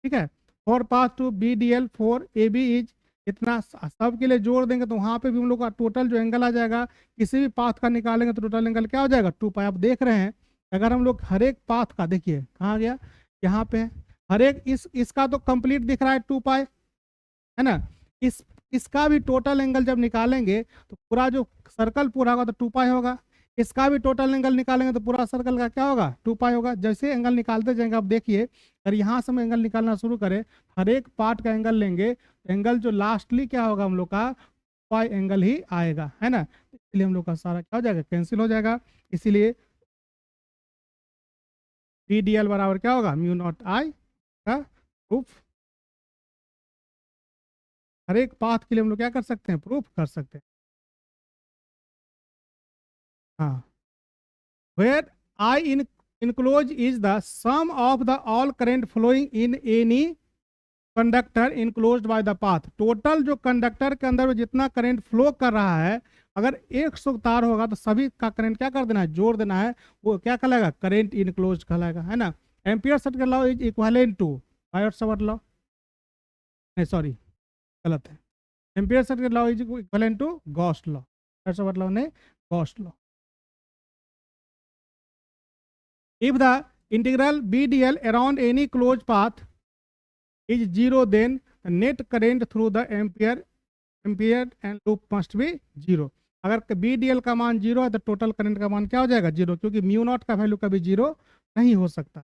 ठीक है. For path to B D L for A B is इतना, सब के लिए जोड़ देंगे तो वहाँ पे भी हम लोग का टोटल जो एंगल आ जाएगा, किसी भी पाथ का निकालेंगे तो टोटल एंगल क्या हो जाएगा 2 पाई. आप देख रहे हैं अगर हम लोग हर एक पाथ का, देखिए कहाँ गया, यहाँ पे है, हर एक इसका तो कंप्लीट दिख रहा है 2 पाई है ना. इसका भी टोटल एंगल जब निकालेंगे तो पूरा जो सर्कल पूरा होगा तो 2 पाई होगा. इसका भी टोटल एंगल निकालेंगे तो पूरा सर्कल का क्या होगा 2 पाई होगा. जैसे एंगल निकालते जाएंगे आप देखिए, अगर यहाँ से हम एंगल निकालना शुरू करें, हर एक पार्ट का एंगल लेंगे, एंगल जो लास्टली क्या होगा हम लोग का पाई एंगल ही आएगा है ना. इसलिए हम लोग का सारा क्या हो जाएगा, कैंसिल हो जाएगा. इसीलिए डी डी एल बराबर क्या होगा, म्यू नॉट आई का प्रूफ. हर एक पाथ के लिए हम लोग क्या कर सकते हैं, प्रूफ कर सकते हैं. हाँ, where I enclose is the sum of the all current flowing in any conductor enclosed by the path. Total जो कंडक्टर के अंदर जितना करंट फ्लो कर रहा है, अगर 100 तार होगा तो सभी का करंट क्या कर देना है, जोड़ देना है, वो क्या कहलाएगा, करंट इनक्लोज्ड कहलाएगा है ना. Ampere circuit law is equivalent to Biot Savart law, नहीं सॉरी गलत है, Ampere circuit law is equivalent to Gauss law. Biot Savart law ने Gauss law. If the integral BDL around any closed path is zero, then the net current through the ampere and loop must be zero. अगर BDL का मान zero है तो total current का मान क्या हो जाएगा, जीरो, क्योंकि म्यू नॉट का वैल्यू कभी जीरो नहीं हो सकता.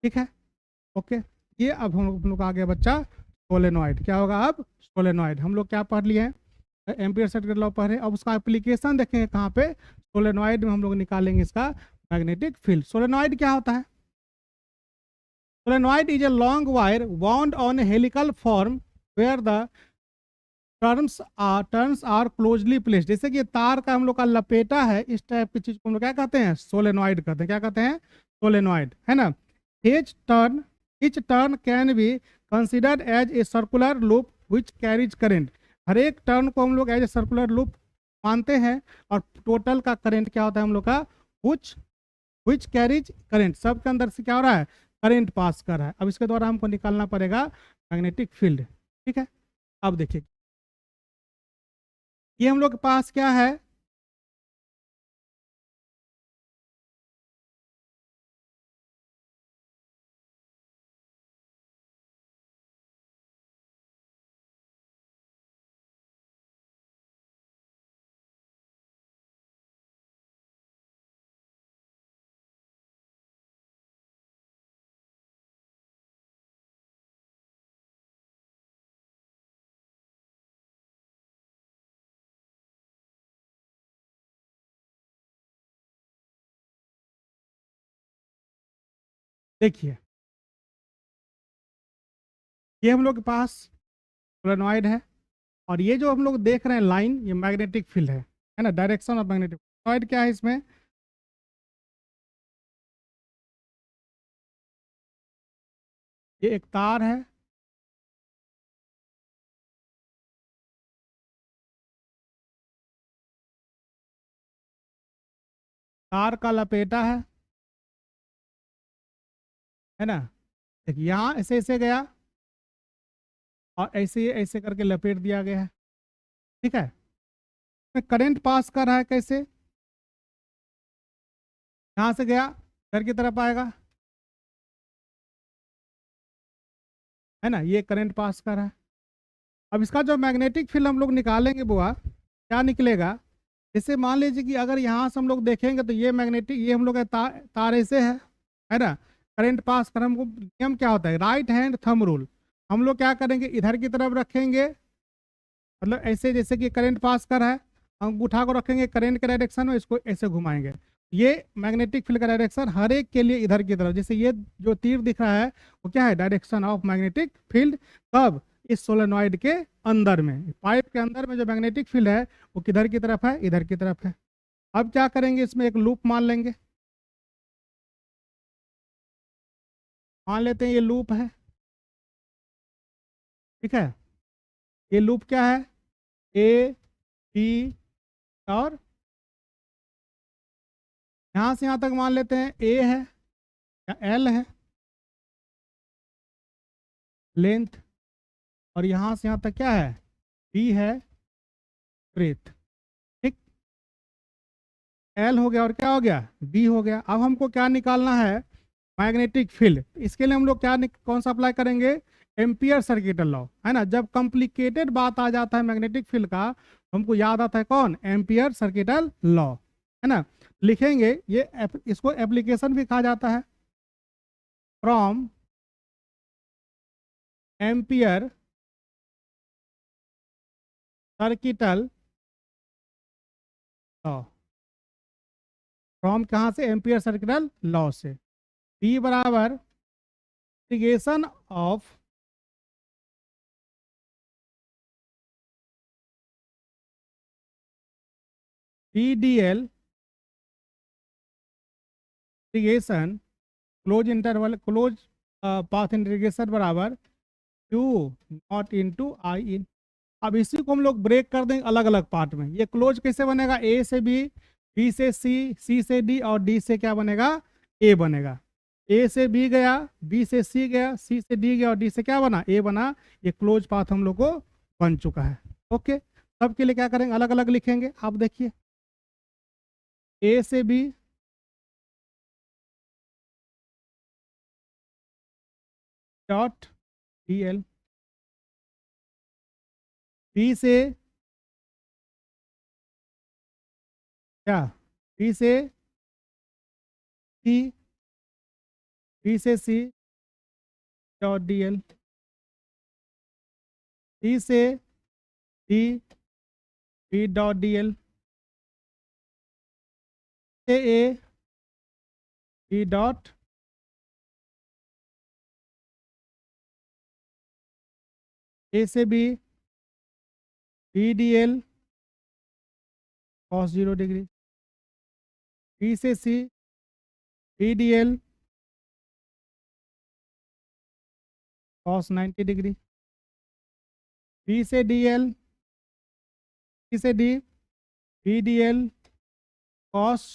ठीक है, ओके. ये अब हम लोग आ गया बच्चा सोलेनॉइड. क्या होगा अब, सोलेनॉइड. हम लोग क्या पढ़ लिए हैं, एम्पियर सर्किट लॉ पढ़ रहे हैं. अब उसका एप्लीकेशन देखेंगे कहाँ पे, सोलेनॉइड में हम लोग निकालेंगे इसका मैग्नेटिक फील्ड. सोलेनॉइड क्या होता है, solenoid is a long wire bound on a helical form where the turns are closely placed. जैसे कि तार का हम लोग का लपेटा है, इस टाइप की चीज को हम लोग क्या कहते हैं, सोलेनॉइड कहते हैं. क्या कहते हैं, सोलेनॉइड है ना. each turn can be considered as a circular loop which carries current. हर एक टर्न को हम लोग एज ए सर्कुलर लूप मानते हैं, और टोटल का करंट क्या होता है हम लोग का, विच कैरीज करंट. सबके अंदर से क्या हो रहा है, करंट पास कर रहा है. अब इसके द्वारा हमको निकालना पड़ेगा मैग्नेटिक फील्ड. ठीक है, अब देखिए ये हम लोग के पास क्या है, देखिए ये हम लोग के पास सोलेनॉइड है, और ये जो हम लोग देख रहे हैं लाइन, ये मैग्नेटिक फील्ड है ना, डायरेक्शन ऑफ मैग्नेटिक सोलेनॉइड। क्या है इसमें, ये एक तार है, तार का लपेटा है ना। देखिए यहाँ ऐसे ऐसे गया, और ऐसे ऐसे करके लपेट दिया गया है, ठीक है। करंट पास कर रहा है कैसे, यहाँ से गया घर की तरफ आएगा, है ना, ये करंट पास कर रहा है। अब इसका जो मैग्नेटिक फील्ड हम लोग निकालेंगे बुआ, क्या निकलेगा, जैसे मान लीजिए कि अगर यहाँ से हम लोग देखेंगे तो ये मैग्नेटिक, ये हम लोग का तार ऐसे है ना, करंट पास कर, हमको नियम क्या होता है, राइट हैंड थंब रूल। हम लोग क्या करेंगे, इधर की तरफ रखेंगे, मतलब ऐसे जैसे कि करंट पास कर रहा है, अंगूठा को रखेंगे करंट के डायरेक्शन में, इसको ऐसे घुमाएंगे। ये मैग्नेटिक फील्ड का डायरेक्शन हर एक के लिए इधर की तरफ, जैसे ये जो तीर दिख रहा है वो क्या है, डायरेक्शन ऑफ मैग्नेटिक फील्ड। कब, इस सोलेनॉइड के अंदर में, पाइप के अंदर में जो मैग्नेटिक फील्ड है वो किधर की तरफ है, इधर की तरफ है। अब क्या करेंगे, इसमें एक लूप मान लेंगे, मान लेते हैं ये लूप है, ठीक है। ये लूप क्या है, ए बी, और यहाँ से यहाँ तक मान लेते हैं ए है या एल है लेंथ, और यहाँ से यहाँ तक क्या है, बी है ब्रेथ, ठीक। एल हो गया और क्या हो गया, बी हो गया। अब हमको क्या निकालना है, मैग्नेटिक फील्ड। इसके लिए हम लोग क्या कौन सा अप्लाई करेंगे, एम्पियर सर्किटल लॉ, है ना। जब कॉम्प्लिकेटेड बात आ जाता है मैग्नेटिक फील्ड का, हमको याद आता है कौन, एम्पियर सर्किटल लॉ, है ना। लिखेंगे ये इसको एप्लीकेशन भी कहा जाता है, from ampere circuital law, from कहाँ से, एम्पियर सर्किटल लॉ से। बी बराबर integration of P D L integration close interval close path integration बराबर क्यू नॉट इंटू आई इन। अब इसी को हम लोग ब्रेक कर देंगे अलग अलग पार्ट में। ये क्लोज कैसे बनेगा, ए से बी, बी से सी, सी से डी, और डी से क्या बनेगा, ए बनेगा। ए से बी गया, बी से सी गया, सी से डी गया, और डी से क्या बना, ए बना। ये क्लोज पाथ हम लोग को बन चुका है। ओके, सबके लिए क्या करेंगे, अलग अलग लिखेंगे। आप देखिए ए से B, dot D L, B से क्या, बी से सी, बी से C, dot D L, D से D, B dot D L, से ए, बी डॉट, ए से B, B D L cos 0 degree, B से C, B D L cos 90 degree, B से D L, C से D, B D L cos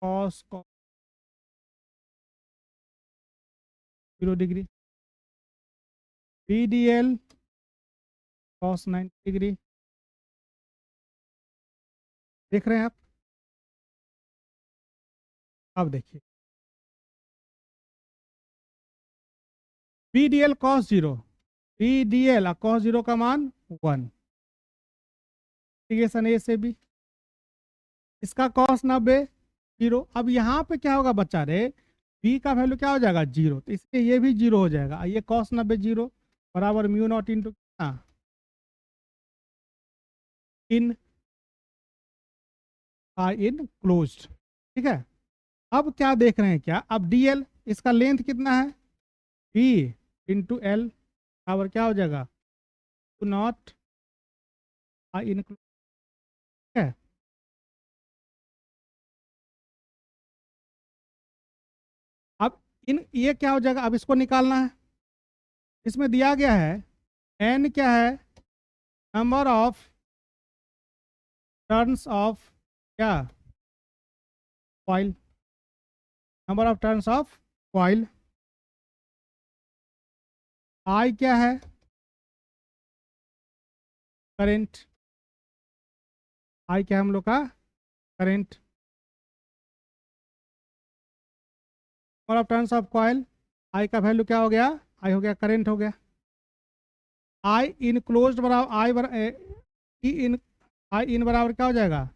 cos 0 degree, B D L cos 90 degree. देख रहे हैं आप, अब देखिए B D L cos 0, B D L cos 0 का मान 1, इंटीग्रेशन ए से बी, इसका कॉस 90 0। अब यहाँ पे क्या होगा बच्चा रे, बी का वैल्यू क्या हो जाएगा 0, तो इसलिए ये भी 0 हो जाएगा। ये कॉस 90 0 बराबर म्यू नॉट इंटू इन आई इन क्लोज्ड, ठीक है। अब क्या देख रहे हैं, क्या अब डीएल, इसका लेंथ कितना है, बी इंटू एल बराबर क्या हो जाएगा, टू नॉट आई इंक्लूड है। अब इन ये क्या हो जाएगा, अब इसको निकालना है। इसमें दिया गया है एन क्या है, नंबर ऑफ टर्न्स ऑफ क्या, coil, number of turns of coil. I क्या है, करंट, आई क्या है हम लोग का, current. Number of turns of coil, I का वैल्यू क्या हो गया, आई हो गया करंट हो गया। आई इन क्लोज्ड बराबर आई ई इन, आई इन बराबर क्या हो जाएगा,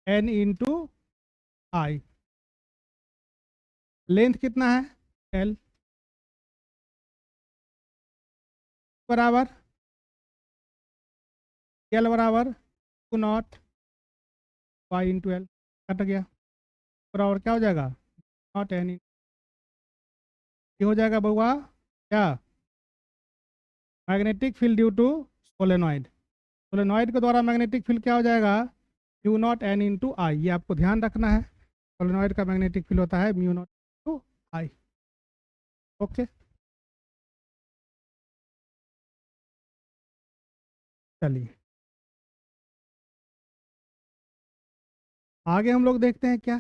एन इंटू आई। लेंथ कितना है, एल बराबर, एल बराबर two naught Y into L, cut गया, बराबर क्या हो जाएगा, नॉट एन, ये हो जाएगा बउआ क्या, magnetic field due to solenoid. Solenoid के द्वारा मैग्नेटिक फील्ड क्या हो जाएगा, mu not N into I. ये आपको ध्यान रखना है, सोलेनॉइड का मैग्नेटिक फील्ड होता है म्यू नॉट इंटू आई। ओके, चलिए आगे हम लोग देखते हैं क्या।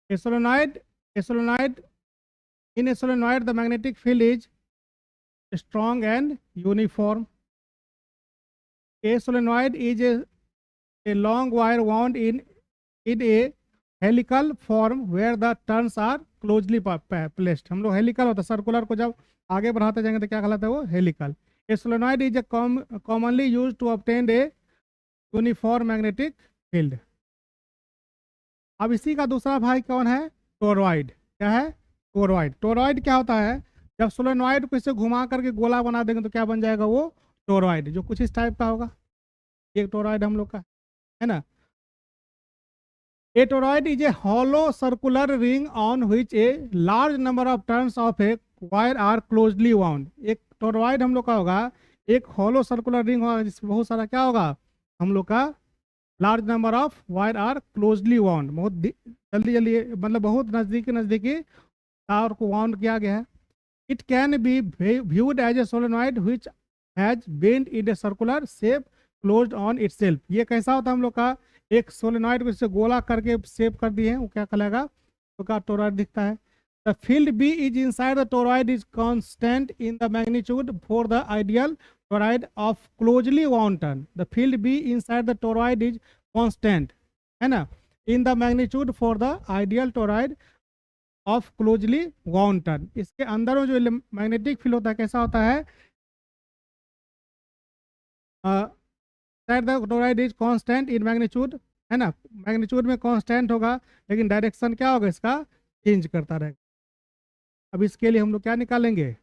A solenoid, a solenoid, in a solenoid the magnetic field is strong and uniform. A solenoid is a long wire wound in a helical form where the turns are closely placed। हम लोग helical होता है, circular को जब आगे बढ़ाते जाएंगे तो क्या कहलाता है वो, helical. A solenoid is a commonly use to obtain a uniform magnetic field. अब इसी का दूसरा भाई कौन है, टोरॉइड। क्या है, टोरॉइड। टोरॉइड क्या होता है, जब सोलेनॉइड को इसे घुमा करके गोला बना देंगे तो क्या बन जाएगा वो, टोरॉइड, जो कुछ इस टाइप का होगा। ये टोरॉइड हम लोग का है ना। A toroid is a hollow circular ring on which a large number of turns of a wire are closely wound। एक टोरॉइड हम लोग का होगा, एक हॉलो सर्कुलर रिंग होगा जिसमें बहुत सारा क्या होगा, हम लोग का large number of wire are closely wound, बहुत जल्दी जल्दी मतलब बहुत नज़दीकी नज़दीकी तार को वाउंड किया गया है। It can be viewed as a solenoid which has bent in a circular shape closed on itself। ये कैसा होता है हम लोग का, एक सोलेनॉइड को इसे गोला करके शेप कर दिए हैं, वो क्या कहलाएगा, तो का टोरॉइड दिखता है। The field B is inside the toroid is constant in the magnitude for the ideal toroid of closely wound turn. The field B inside the toroid is constant, है ना, in the magnitude for the ideal toroid of closely wound turn. इसके अंदर में जो magnetic field होता है कैसा होता है, the toroid is constant in magnitude, है ना, मैग्नीट्यूड में कांस्टेंट होगा लेकिन डायरेक्शन क्या होगा इसका, चेंज करता रहेगा। अब इसके लिए हम लोग क्या निकालेंगे,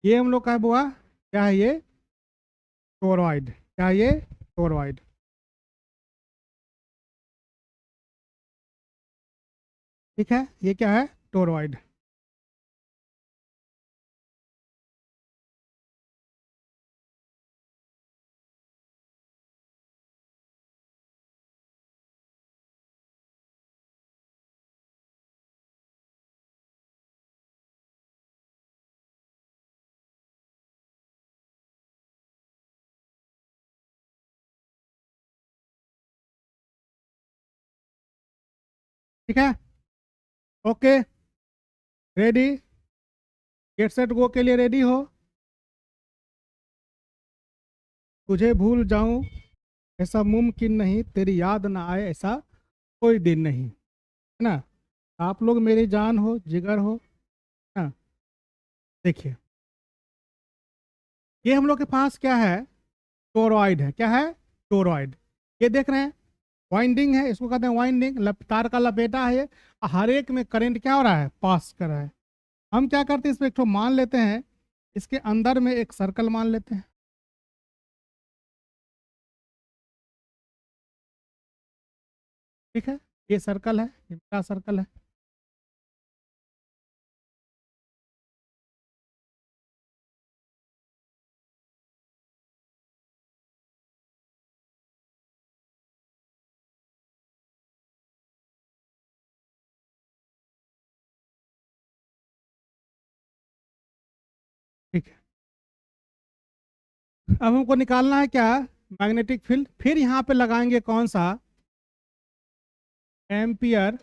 ये हम लोग का है बुआ, क्या है ये, टोरॉइड। क्या है ये, टोरॉइड। ठीक है, ये क्या है, टोरॉइड। ठीक है, okay, ready, get set go के लिए रेडी हो? तुझे भूल जाऊं ऐसा मुमकिन नहीं, तेरी याद ना आए ऐसा कोई दिन नहीं, है ना। आप लोग मेरी जान हो, जिगर हो, है ना। देखिए, ये हम लोग के पास क्या है, टोरॉइड है। क्या है? टोरॉइड। ये देख रहे हैं, वाइंडिंग है, इसको कहते हैं वाइंडिंग, तार का लपेटा है ये। हर एक में करंट क्या हो रहा है, पास कर रहा है। हम क्या करते हैं, इसमें एक ठो मान लेते हैं, इसके अंदर में एक सर्कल मान लेते हैं। ठीक है, ये सर्कल है, ये मेरा सर्कल है। ठीक है, अब हमको निकालना है क्या, मैग्नेटिक फील्ड। फिर यहाँ पे लगाएंगे कौन सा, एम्पियर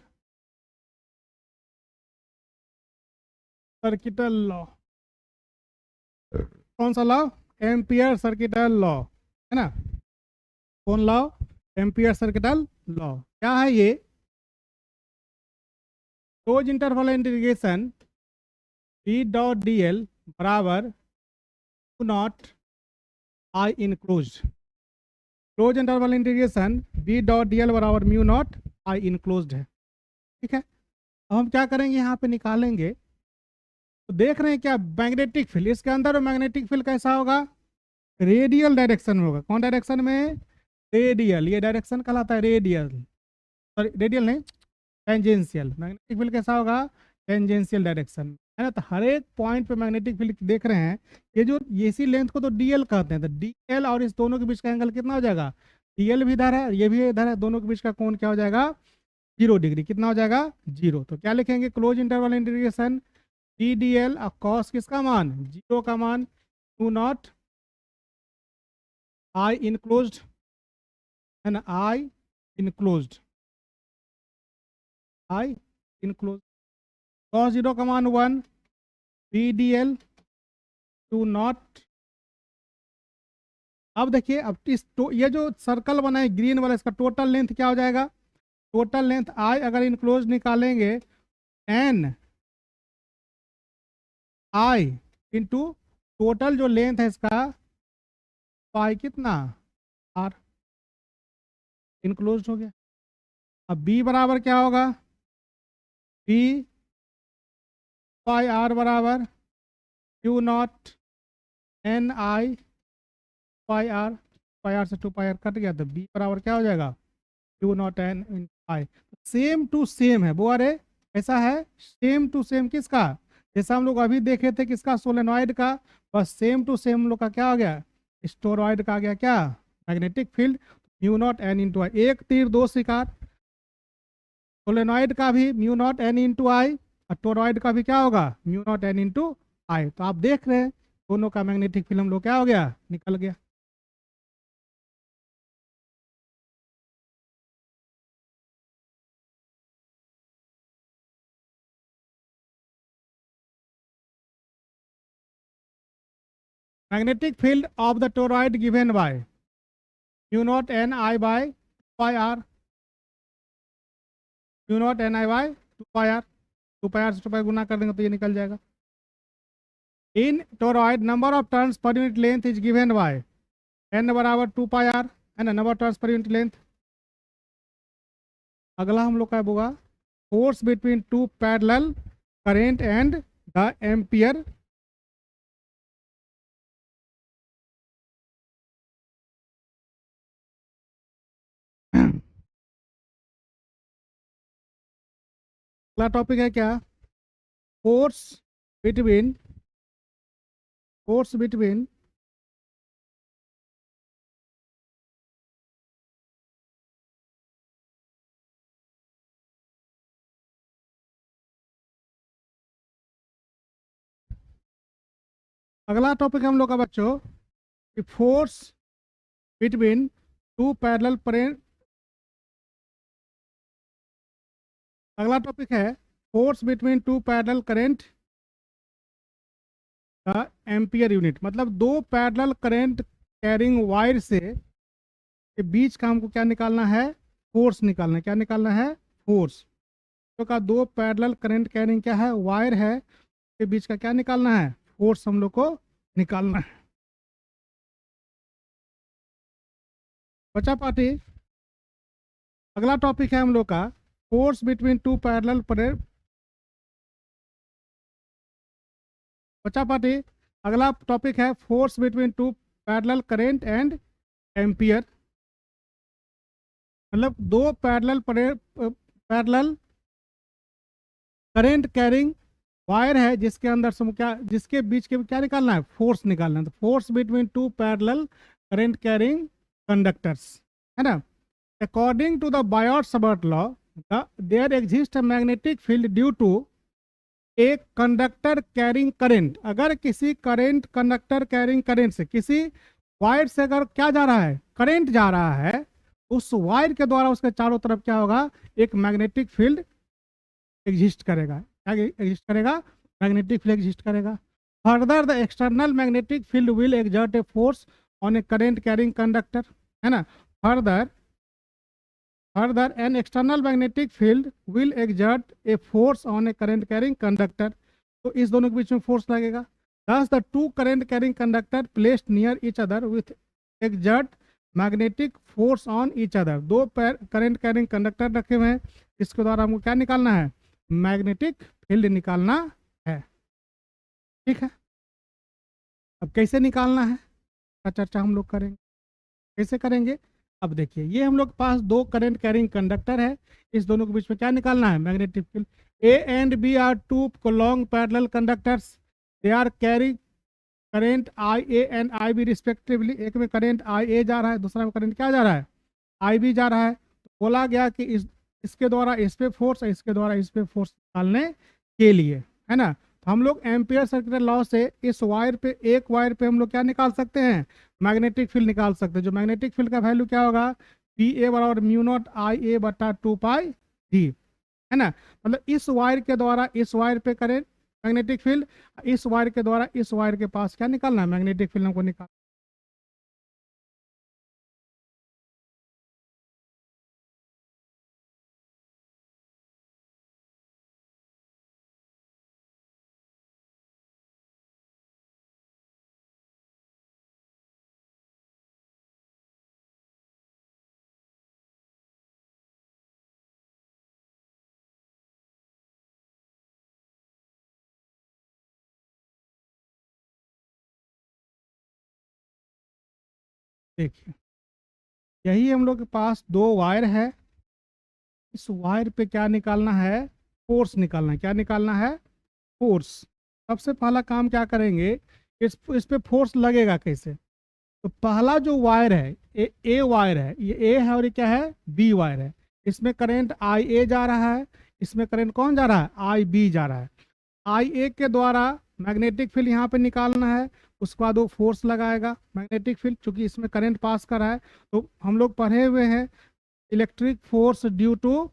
सर्किटल लॉ। कौन सा लॉ? एम्पियर सर्किटल लॉ, है ना। कौन लॉ? Ampere circuital law. क्या है ये? Close interval integration P dot D L बराबर nought I enclose. Close interval integration B dot D L बराबर म्यू नॉट आई इनक्लोज है। ठीक है, अब हम क्या करेंगे, यहाँ पे निकालेंगे। तो देख रहे हैं क्या, मैग्नेटिक फील्ड, इसके अंदर मैग्नेटिक फील्ड कैसा होगा, रेडियल डायरेक्शन में होगा। कौन डायरेक्शन में? रेडियल। ये डायरेक्शन कहलाता है रेडियल, सॉरी रेडियल नहीं, टेंजेंशियल। मैग्नेटिक फील्ड कैसा होगा, टेंजेंशियल डायरेक्शन, है ना। तो हर एक पॉइंट पे मैग्नेटिक फील्ड देख रहे हैं। ये जो इसी लेंथ को तो डीएल कहते हैं, तो डीएल और इस दोनों के बीच का एंगल कितना हो जाएगा, डीएल भी इधर है, ये भी इधर है, दोनों के बीच का कोण क्या हो जाएगा, 0 डिग्री। कितना हो जाएगा, 0। तो क्या लिखेंगे, close interval integration D D l और कॉस किसका मान, 0 का मान, टू नॉट आई इनक्लोज्ड, है ना, आई इनक्लोज्ड, आई इनक्लोज, कॉस 0 का मान 1, P D L two not. अब देखिए, अब ये जो सर्कल बना है ग्रीन वाला, इसका टोटल लेंथ क्या हो जाएगा, टोटल लेंथ आई अगर इनक्लोज निकालेंगे, एन आई इंटू टोटल जो लेंथ है इसका, पाई कितना, आर, इनक्लोज हो गया। अब बी बराबर क्या होगा, बी पाई आर बराबर Q naught N I pi R से 2 पाई आर कट गया, तो बी बराबर क्या हो जाएगा, Q naught N in I. Same to same है वो, अरे ऐसा है, सेम टू सेम किसका, जैसा हम लोग अभी देखे थे किसका, सोलेनॉइड का। बस सेम टू सेम हम लोग का क्या हो गया, स्टोरॉइड का आ गया क्या, magnetic field, mu not N into I. एक तीर दो शिकार, सोलेनॉइड का भी mu not N into I, और टोरॉइड का भी क्या होगा, mu not N into I. तो आप देख रहे हैं दोनों का मैग्नेटिक फील्ड हम लोग क्या हो गया, निकल गया। Magnetic field of the toroid given by mu not N I by pi R, mu not N I by 2 pi R, 2 pi R से 2 पाई गुना कर देंगे तो ये निकल जाएगा। In toroid number of turns per unit length is given by n बराबर 2 pi r, है ना, number of turns per unit length. अगला हम लोग का होगा force between two parallel current and the ampere. अगला टॉपिक है क्या, फोर्स बिटवीन, फोर्स बिटवीन अगला टॉपिक हम लोग का बच्चों कि फोर्स बिटवीन टू पैरेलल अगला टॉपिक है force between two parallel current का एम्पियर यूनिट। मतलब दो पैरेलल करंट कैरिंग वायर से के बीच का हमको क्या निकालना है, फोर्स निकालना है। क्या निकालना है, फोर्स। तो का दो पैरेलल करंट कैरिंग क्या है, वायर है, के बीच का क्या निकालना है, फोर्स हम लोग को निकालना है। बचा पार्टी। अगला टॉपिक है हम लोग का फोर्स बिटवीन टू पैरेलल। बचा पार्टी। अगला टॉपिक है force between two parallel current and ampere. मतलब दो पैरेलल करंट कैरिंग वायर है जिसके अंदर से क्या, जिसके बीच के क्या निकालना है, फोर्स निकालना है। तो force between two parallel current carrying conductors, है ना। According to the Biot Savart law, there exist a magnetic field due to एक कंडक्टर कैरिंग करंट। अगर किसी करंट कंडक्टर कैरिंग करंट से, किसी वायर से अगर क्या जा रहा है, करंट जा रहा है, उस वायर के द्वारा उसके चारों तरफ क्या होगा, एक मैग्नेटिक फील्ड एग्जिस्ट करेगा। क्या एग्जिस्ट करेगा, मैग्नेटिक फील्ड एग्जिस्ट करेगा। Further the external magnetic field will exert a force on A current carrying conductor, है ना। Further an external magnetic field will exert a force on a current carrying conductor। तो इस दोनों के बीच में force लगेगा। thus the two current carrying conductor placed near each other with exert magnetic force on each other। दो current carrying conductor रखे हुए हैं, इसके द्वारा हमको क्या निकालना है, मैग्नेटिक फील्ड निकालना है। ठीक है, अब कैसे निकालना है का चर्चा हम लोग करेंगे। कैसे करेंगे, अब देखिए ये हम लोग के पास दो करंट कैरिंग कंडक्टर है, इस दोनों के बीच में क्या निकालना है, magnetic field. A and B are two long parallel conductors, they are carry current I A and I B respectively. एक में करंट आई ए जा रहा है, दूसरा में करंट क्या जा रहा है, आई बी जा रहा है। तो बोला गया कि इसके द्वारा इस पे फोर्स, इसके द्वारा इस पे फोर्स निकालने के लिए, है ना। तो हम लोग एम्पियर सर्कुलर लॉ से इस वायर पे, एक वायर पे हम लोग क्या निकाल सकते हैं, मैग्नेटिक फील्ड निकाल सकते हैं। जो मैग्नेटिक फील्ड का वैल्यू क्या होगा, पी ए बराबर म्यू नॉट आई ए बटा 2 पाई डी, है ना। मतलब इस वायर के द्वारा इस वायर पे करें मैग्नेटिक फील्ड, इस वायर के द्वारा इस वायर के पास क्या निकालना है, मैग्नेटिक फील्ड हमको निकाल। देखिए यही हम लोग के पास दो वायर है, इस वायर पे क्या निकालना है, फोर्स निकालना है। क्या निकालना है, फोर्स। सबसे पहला काम क्या करेंगे, इस पे फोर्स लगेगा कैसे। तो पहला जो वायर है, ए वायर है, ये ए है और ये क्या है, बी वायर है। इसमें करंट आई ए जा रहा है, इसमें करंट कौन जा रहा है, आई बी जा रहा है। आई ए के द्वारा मैग्नेटिक फील्ड यहाँ पे निकालना है, उसके बाद वो फोर्स लगाएगा मैग्नेटिक फील्ड, चूंकि इसमें करंट पास कर रहा है। तो हम लोग पढ़े हुए हैं electric force due to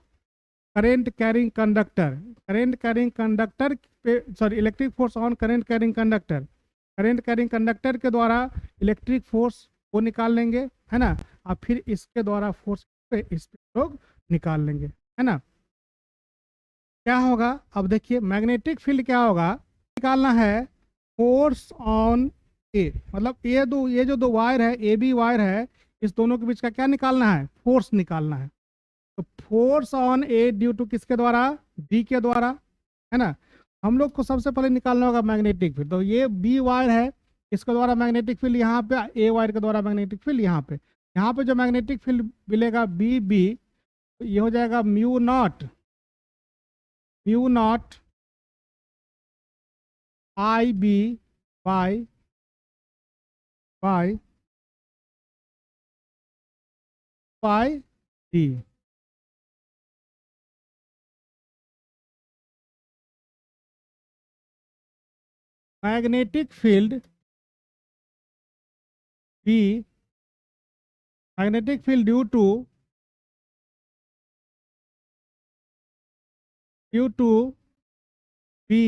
current carrying conductor. Current carrying conductor पे, sorry, electric force on current carrying conductor. Current carrying conductor के द्वारा इलेक्ट्रिक फोर्स को निकाल लेंगे, है ना। और फिर इसके द्वारा फोर्स पे इस पे लोग निकाल लेंगे, है ना। क्या होगा, अब देखिए मैग्नेटिक फील्ड क्या होगा, निकालना है फोर्स ऑन ए। मतलब ये जो दो वायर है, ए बी वायर है, इस दोनों के बीच का क्या निकालना है, फोर्स निकालना है। तो force on A due to किसके द्वारा, बी के द्वारा, है ना। हम लोग को सबसे पहले निकालना होगा मैग्नेटिक फील्ड। तो ये बी वायर है, इसके द्वारा मैग्नेटिक फील्ड यहाँ पे, ए वायर के द्वारा मैग्नेटिक फील्ड यहाँ पे। यहाँ पे जो मैग्नेटिक फील्ड मिलेगा बी बी, तो ये हो जाएगा mu not I B by by by d. Magnetic field B, magnetic field due to due to B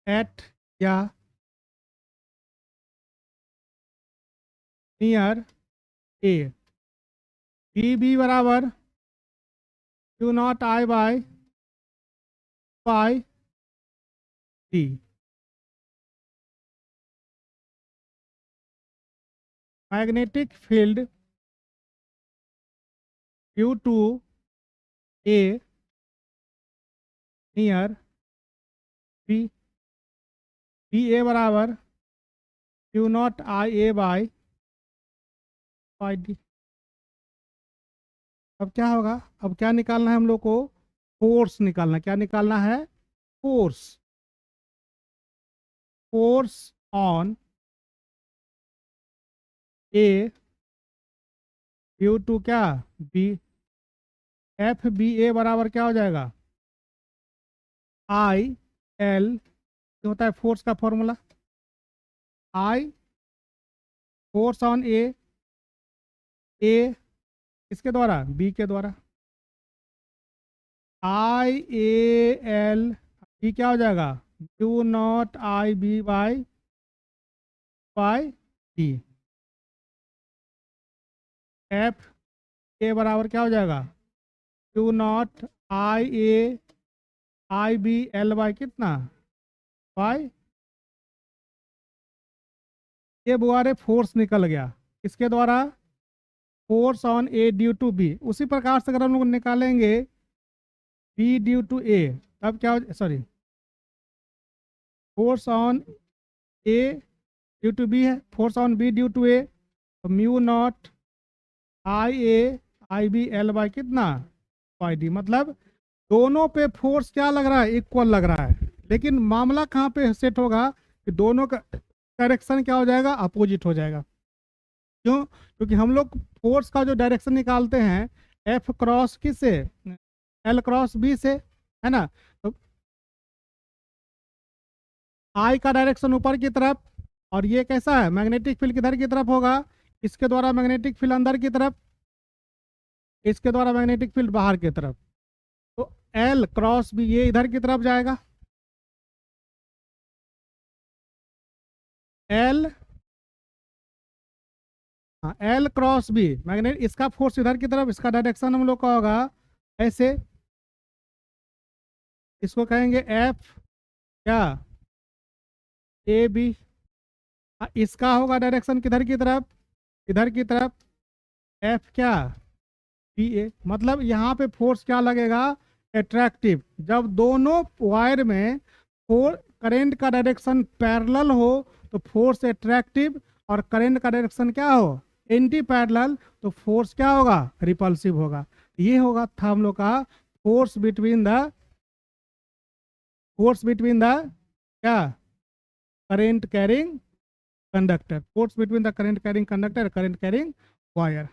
at या नियर ए, बी बराबर Q naught I by d. Magnetic field due to A near B, A बराबर Q naught I A by d. अब क्या होगा, अब क्या निकालना है हम लोग को, फोर्स निकालना। क्या निकालना है, force, force on A due to क्या बी, एफ बी ए बराबर क्या हो जाएगा, आई एल, होता है फोर्स का फॉर्मूला, आई फोर्स ऑन ए किसके द्वारा, बी के द्वारा, आई ए एल, बी क्या हो जाएगा, Q naught I B by D. F A बराबर क्या हो जाएगा, Q naught I B L by कितना, बाई, ये बुआरे फोर्स निकल गया किसके द्वारा, force on A due to B. उसी प्रकार से अगर हम लोग निकालेंगे बी ड्यू टू ए, तब क्या हो, sorry, force on A due to B है, force on B due to A, तो mu not I B L by कितना, बाई डी। मतलब दोनों पे फोर्स क्या लग रहा है, इक्वल लग रहा है, लेकिन मामला कहाँ पे सेट होगा कि दोनों का डायरेक्शन क्या हो जाएगा, अपोजिट हो जाएगा। क्यों, क्योंकि हम लोग फोर्स का जो डायरेक्शन निकालते हैं एफ क्रॉस किस से, एल क्रॉस बी से, है ना। तो आई का डायरेक्शन ऊपर की तरफ, और ये कैसा है, मैग्नेटिक फील्ड किधर की तरफ होगा, इसके द्वारा मैग्नेटिक फील्ड अंदर की तरफ, इसके द्वारा मैग्नेटिक फील्ड बाहर की तरफ। तो एल क्रॉस बी ये इधर की तरफ जाएगा, एल, हाँ एल क्रॉस बी मैग्नेट, इसका फोर्स इधर की तरफ, इसका डायरेक्शन हम लोग का होगा ऐसे, इसको कहेंगे एफ क्या, ए बी, इसका होगा डायरेक्शन किधर की तरफ, इधर की तरफ, एफ क्या, बी ए। मतलब यहाँ पे फोर्स क्या लगेगा, एट्रैक्टिव। जब दोनों वायर में करंट का डायरेक्शन पैरेलल हो तो फोर्स एट्रैक्टिव, और करंट का डायरेक्शन क्या हो, एंटी पैरेलल, तो फोर्स क्या होगा, रिपल्सिव होगा। ये होगा था हम लोग का फोर्स बिटवीन द क्या, current carrying conductor, force between the current carrying conductor, current carrying wire.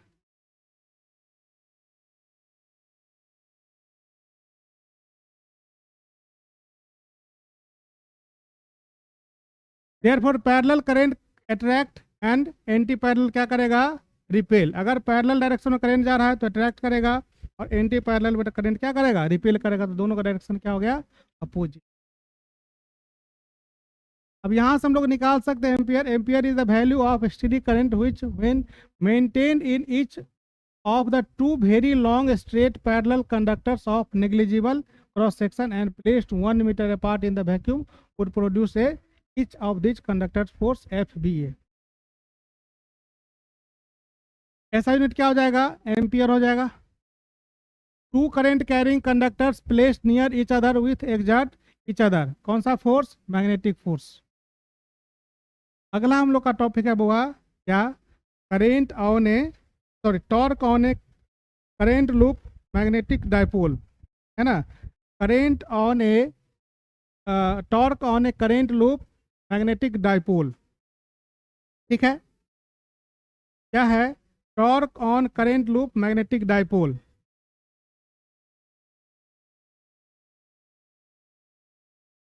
Therefore parallel current attract and anti parallel क्या करेगा, रिपेल। अगर पैरेलल डायरेक्शन में करंट जा रहा है तो अट्रैक्ट करेगा, और एंटी पैरेलल में करंट क्या करेगा, रिपेल करेगा। तो दोनों का डायरेक्शन क्या हो गया, अपोजिट। अब यहाँ से हम लोग निकाल सकते हैं ampere. Ampere is the value of steady current which when maintained in each of the two very long straight parallel conductors of negligible cross section and placed 1 meter apart in the vacuum would produce a each of these conductors force FBA। ऐसा unit क्या हो जाएगा, ampere हो जाएगा। Two current carrying conductors placed near each other with exert each other, कौन सा force, magnetic force. अगला हम लोग का टॉपिक है बुआ क्या, current on A, sorry torque on A current loop magnetic dipole, है ना। Current on A torque on A current loop magnetic dipole, ठीक है। क्या है, torque on current loop magnetic dipole.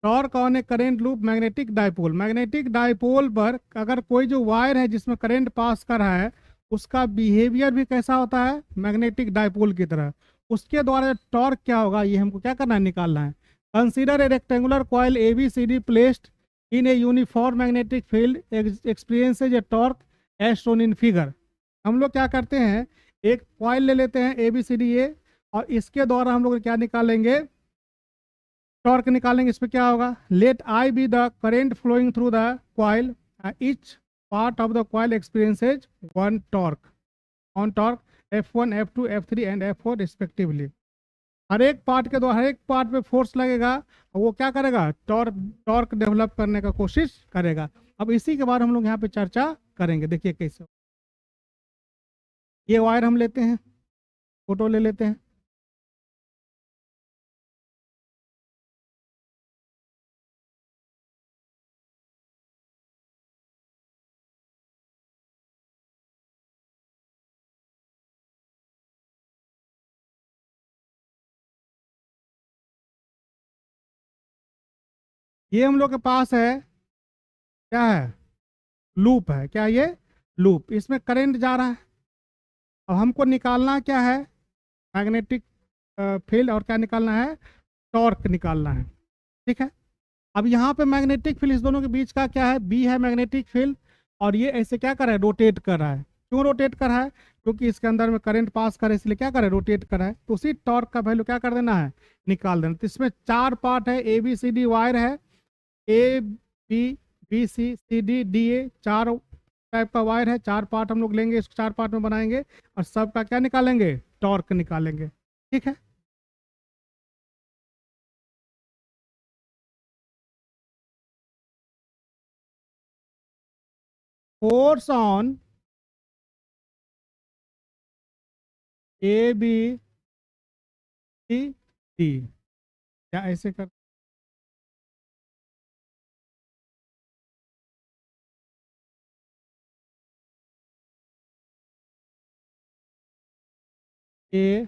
Torque on A current loop magnetic dipole, magnetic dipole पर अगर कोई जो वायर है जिसमें करंट पास कर रहा है उसका बिहेवियर भी कैसा होता है, मैग्नेटिक डाइपोल की तरह। उसके द्वारा टॉर्क क्या होगा ये हमको क्या करना है, निकालना है। Consider a rectangular coil A B C D placed in a uniform magnetic field experiences a torque as shown in figure. हम लोग क्या करते हैं, एक कॉइल ले लेते हैं ए बी सी डी ए, और इसके द्वारा हम लोग क्या निकालेंगे, टॉर्क निकालेंगे। इसमें क्या होगा, let I be the current flowing through the coil, each part of the coil experiences one torque on torque F1, F2, F3 and F4 respectively. हर एक पार्ट के द्वारा हर एक पार्ट पे फोर्स लगेगा और वो क्या करेगा, टॉर्क टॉर्क डेवलप करने का कोशिश करेगा। अब इसी के बाद हम लोग यहाँ पे चर्चा करेंगे। देखिए कैसे, ये वायर हम लेते हैं, फोटो ले लेते हैं। ये हम लोग के पास है, क्या है, लूप है। क्या ये लूप, इसमें करंट जा रहा है। अब हमको निकालना क्या है, मैग्नेटिक फील्ड, और क्या निकालना है, टॉर्क निकालना है। ठीक है, अब यहाँ पे मैग्नेटिक फील्ड इस दोनों के बीच का क्या है, बी है मैग्नेटिक फील्ड, और ये ऐसे क्या कर रहा है, रोटेट कर रहा है। क्यों रोटेट कर रहा है, क्योंकि इसके अंदर में करंट पास करे, इसलिए क्या करे, रोटेट कर रहा है। तो उसी टॉर्क का वैल्यू क्या कर देना है, निकाल देना। तो इसमें चार पार्ट है, A B C D wire है, A B B C C D D A, चार टाइप का वायर है, चार पार्ट हम लोग लेंगे, इसको चार पार्ट में बनाएंगे और सबका क्या निकालेंगे, टॉर्क निकालेंगे। ठीक है, force on A B C D, क्या ऐसे कर, A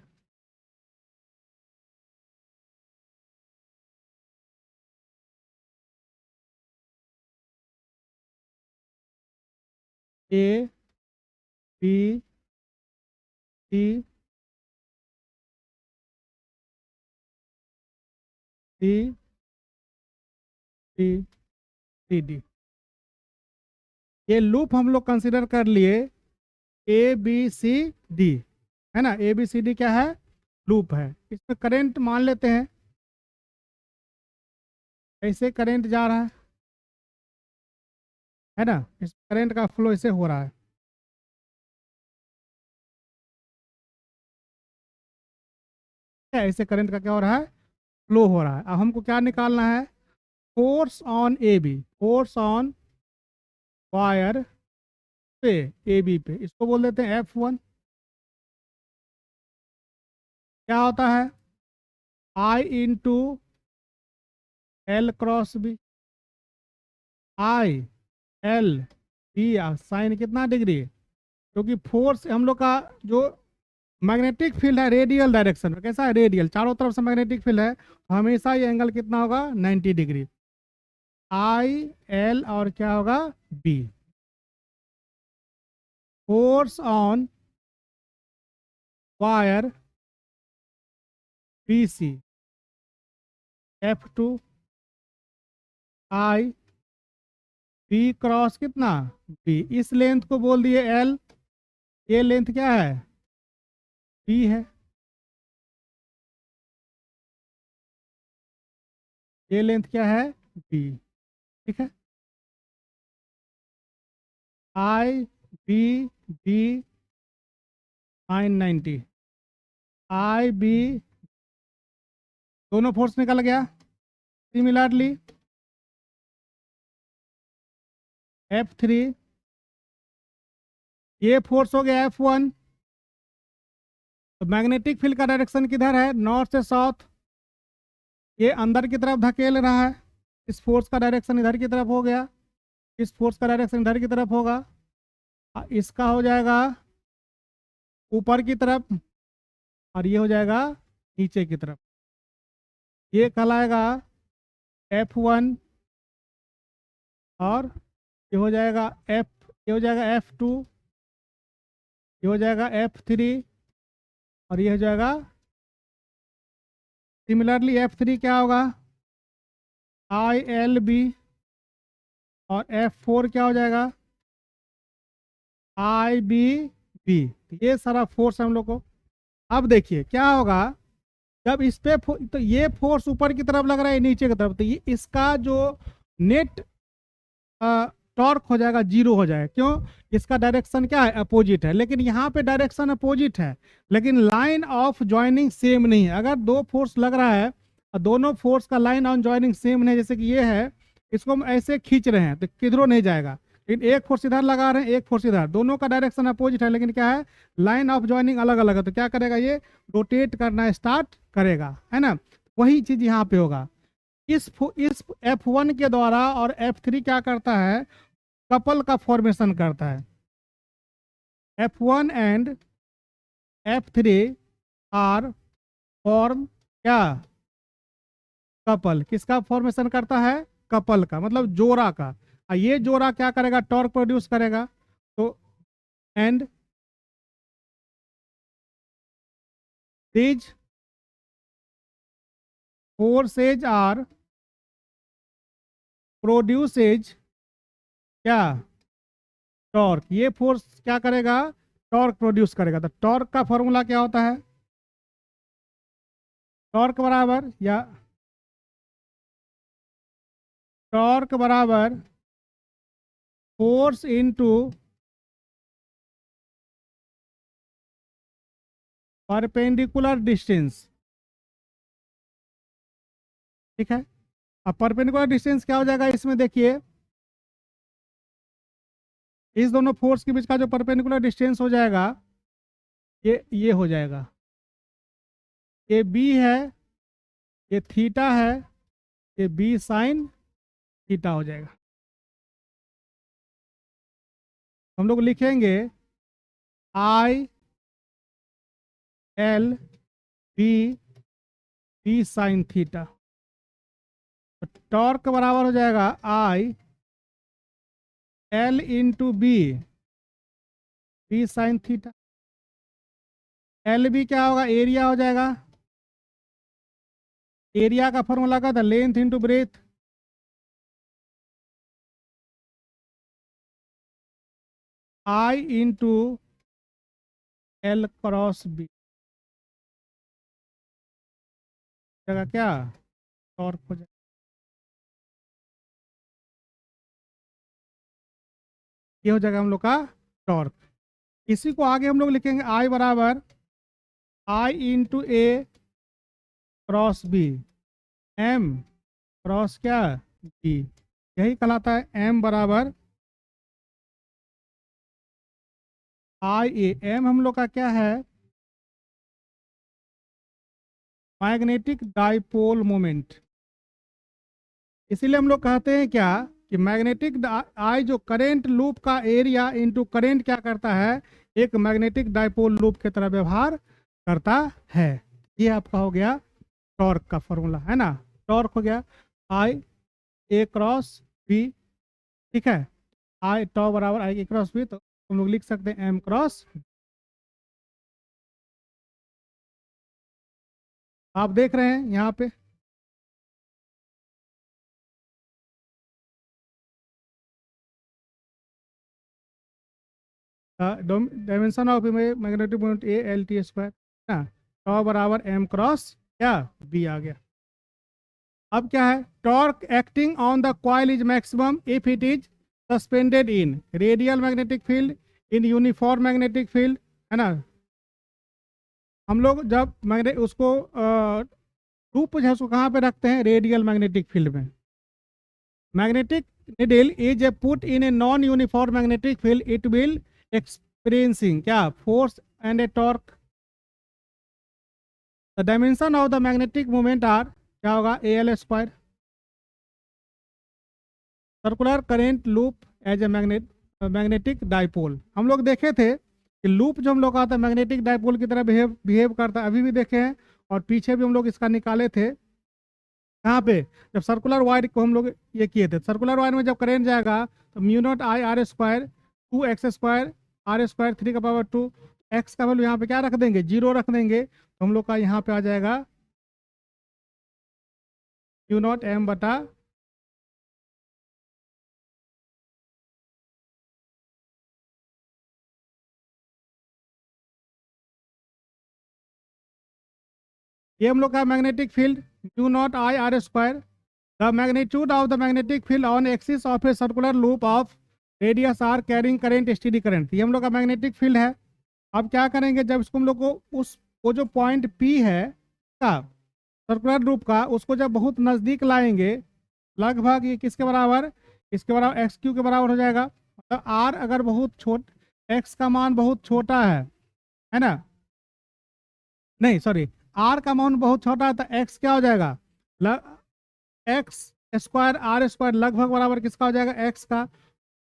A B C D C C D, ये लूप हम लोग कंसिडर कर लिए, ए बी सी डी, है ना। ए बी सी डी क्या है, लूप है। इसमें करंट मान लेते हैं, ऐसे करंट जा रहा है ना, इस करंट का फ्लो ऐसे हो रहा है। ऐसे करंट का क्या हो रहा है, फ्लो हो रहा है। अब हमको क्या निकालना है, force on A B, force on wire पे, ए बी पे, इसको बोल देते हैं F1। क्या होता है, I into L cross B, I L B, sine कितना डिग्री, क्योंकि फोर्स हम लोग का जो मैग्नेटिक फील्ड है रेडियल डायरेक्शन में, कैसा है, रेडियल, चारों तरफ से मैग्नेटिक फील्ड है, तो हमेशा ये एंगल कितना होगा, 90 डिग्री। आई एल और क्या होगा, B. Force on wire B C, F2 I B cross कितना, बी। इस लेंथ को बोल दिए एल, ये लेंथ क्या है, बी है, ये लेंथ क्या है, बी। ठीक है, आई बी बी साइन 90, आई बी, दोनों फोर्स निकल गया। सिमिलरली F3, ये फोर्स हो गया F1। तो मैग्नेटिक फील्ड का डायरेक्शन किधर है, नॉर्थ से साउथ, ये अंदर की तरफ धकेल रहा है। इस फोर्स का डायरेक्शन इधर की तरफ हो गया, इस फोर्स का डायरेक्शन इधर की तरफ होगा, इसका हो जाएगा ऊपर की तरफ, और ये हो जाएगा नीचे की तरफ। ये कहलाएगा F1, और ये हो जाएगा ये हो जाएगा F2, ये हो जाएगा F3, और ये हो जाएगा सिमिलरली F3 क्या होगा, ILB, और F4 क्या हो जाएगा, IBB। ये सारा फोर्स हम लोग को। अब देखिए क्या होगा, जब इस पे तो ये फोर्स ऊपर की तरफ लग रहा है, नीचे की तरफ, तो ये इसका जो नेट टॉर्क हो जाएगा, जीरो हो जाएगा। क्यों, इसका डायरेक्शन क्या है, अपोजिट है। लेकिन यहाँ पे डायरेक्शन अपोजिट है, लेकिन लाइन ऑफ ज्वाइनिंग सेम नहीं है। अगर दो फोर्स लग रहा है और दोनों फोर्स का लाइन ऑन ज्वाइनिंग सेम नहीं, जैसे कि ये है, इसको हम ऐसे खींच रहे हैं तो किधरों नहीं जाएगा। लेकिन एक फोर्स इधर लगा रहे हैं, एक फोर्स इधर, दोनों का डायरेक्शन अपोजिट है, लेकिन क्या है, लाइन ऑफ ज्वाइनिंग अलग अलग है। तो क्या करेगा, ये रोटेट करना स्टार्ट करेगा, है ना। वही चीज यहाँ पे होगा। इस F1 के द्वारा, और F3 क्या करता है, कपल का फॉर्मेशन करता है। F1 and F3 are form क्या, कपल। किसका फॉर्मेशन करता है, कपल का, मतलब जोड़ा का। और ये जोड़ा क्या करेगा, टॉर्क प्रोड्यूस करेगा। तो and these forces are produces क्या, टॉर्क। ये फोर्स क्या करेगा, टॉर्क प्रोड्यूस करेगा। तो टॉर्क का फॉर्मूला क्या होता है, टॉर्क बराबर, या टॉर्क बराबर फोर्स इनटू परपेंडिकुलर डिस्टेंस। ठीक है। अब परपेंडिकुलर डिस्टेंस क्या हो जाएगा, इसमें देखिए, इस दोनों फोर्स के बीच का जो परपेंडिकुलर डिस्टेंस हो जाएगा, ये हो जाएगा, ये बी है, ये थीटा है, ये बी साइन थीटा हो जाएगा। हम लोग लिखेंगे I L B B sine theta. तो टॉर्क बराबर हो जाएगा I L into B B sine theta. L B क्या होगा, एरिया हो जाएगा। एरिया का फॉर्मूला क्या था, लेंथ इंटू ब्रेथ। आई इंटू एल क्रॉस बी जगह क्या, टॉर्क हो जाएगा। ये हो जाएगा हम लोग का टॉर्क। इसी को आगे हम लोग लिखेंगे आई बराबर आई इंटू ए क्रॉस बी, एम क्रॉस क्या, बी। यही कहलाता है एम बराबर आई ए। एम हम लोग का क्या है, मैग्नेटिक डाइपोल मोमेंट। इसीलिए हम लोग कहते हैं क्या, कि मैग्नेटिक आई जो करंट लूप का एरिया इंटू करंट क्या करता है, एक मैग्नेटिक डाइपोल लूप की तरह व्यवहार करता है। ये आपका हो गया टॉर्क का फॉर्मूला, है ना। टॉर्क हो गया आई ए क्रॉस बी। ठीक है, आई टॉ बराबर आई ए क्रॉस बी, तो हम लोग लिख सकते हैं एम क्रॉस। आप देख रहे हैं यहाँ पे, dimension of magnetic moment A L T square, ना, टॉ बराबर एम क्रॉस क्या, बी आ गया। अब क्या है, torque acting on the coil is maximum if it is suspended in radial magnetic field, in uniform magnetic field, है ना। हम लोग जब मैग्नेट उसको लूप जो है उसको कहाँ पे रखते हैं, रेडियल मैग्नेटिक फील्ड में। Magnetic needle is put in a non-uniform magnetic field, it will experiencing क्या, force and a torque. The dimension of the magnetic moment are क्या होगा, AL square. Circular current loop as a magnetic dipole. हम लोग देखे थे कि loop जो हम लोग का था मैग्नेटिक डाइपोल की तरह बिहेव करता है, अभी भी देखे हैं। और पीछे भी हम लोग इसका निकाले थे, कहाँ पे, जब सर्कुलर वायर को हम लोग ये किए थे। सर्कुलर वायर में जब करंट जाएगा तो mu not I R square 2x square are square 3 का पावर 2, एक्स का वैल्यू यहाँ पे क्या रख देंगे, जीरो रख देंगे। तो हम लोग का यहाँ पे आ जाएगा म्यू नॉट एम बटा ये हम लोग का magnetic field mu not I R square, the magnitude of the magnetic field on axis of a circular loop of radius R carrying current steady current. ये हम लोग का मैग्नेटिक फील्ड है। अब क्या करेंगे, जब इसको हम लोग को उस वो जो पॉइंट पी है का सर्कुलर लूप का, उसको जब बहुत नज़दीक लाएंगे, लगभग ये किसके बराबर, इसके बराबर एक्स क्यू के बराबर हो जाएगा। मतलब आर अगर बहुत एक्स का मान बहुत छोटा है ना, नहीं सॉरी, आर का मान बहुत छोटा है तो एक्स क्या हो जाएगा, एक्स स्क्वायर आर स्क्वायर लगभग बराबर किसका हो जाएगा, एक्स का।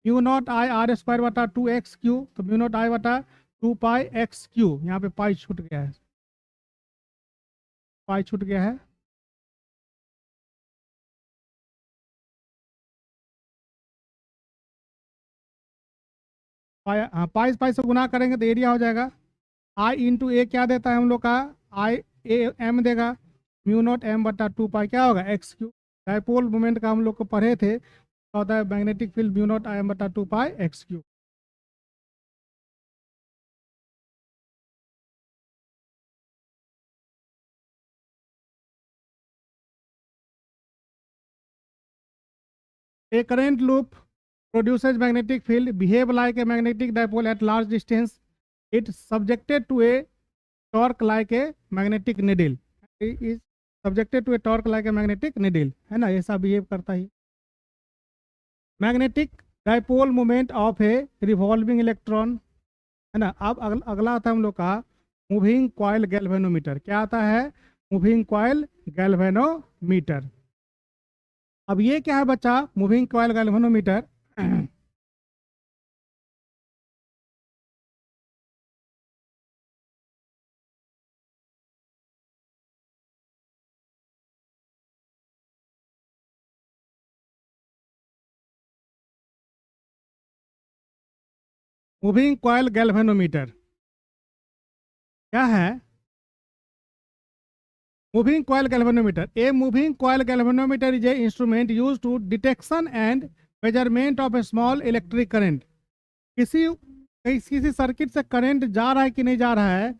Mu not I R square बटा 2 एक्स क्यू, तो म्यू नॉट आई बटा 2 पाई एक्स क्यू, यहाँ पे पाई छूट गया है, पाई छूट गया है। पाई, हाँ, पाई पाई से गुना करेंगे तो एरिया हो जाएगा। आई इंटू ए क्या देता है हम लोग का, आई ए एम देगा, म्यू नॉट एम बटा 2 पाई क्या होगा, एक्स क्यू। डायपोल मोमेंट का हम लोग को पढ़े थे, क्या होता है magnetic field mu not I m बटा 2 pi x cube. A current loop produces magnetic field behave like a magnetic dipole at large distance. It subjected to a torque like a magnetic needle. It is subjected to a torque like a magnetic needle, है ना, ऐसा behave करता ही। Magnetic dipole moment of a revolving electron, है ना। अब अगला आता है हम लोग का मूविंग कॉइल गैल्वेनोमीटर। क्या आता है, मूविंग कॉइल गैल्वेनोमीटर। अब ये क्या है बच्चा, moving coil galvanometer. Moving coil galvanometer क्या है, moving coil galvanometer. A moving coil galvanometer is a instrument used to detection and measurement of a small electric current. किसी किसी सर्किट से करंट जा रहा है कि नहीं जा रहा है,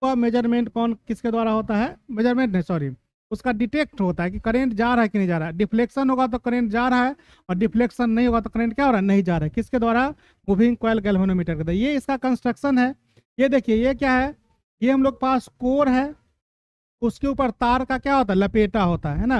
वह मेजरमेंट कौन किसके द्वारा होता है, मेजरमेंट नहीं सॉरी, उसका डिटेक्ट होता है कि करंट जा रहा है कि नहीं जा रहा है। डिफ्लेक्शन होगा तो करंट जा रहा है, और डिफ्लेक्शन नहीं होगा तो करंट क्या हो रहा है, नहीं जा रहा है। किसके द्वारा, मूविंग कॉइल गैल्वेनोमीटर के द्वारा। ये इसका कंस्ट्रक्शन है। ये देखिए ये क्या है, ये हम लोग पास कोर है, उसके ऊपर तार का क्या होता है, लपेटा होता है ना।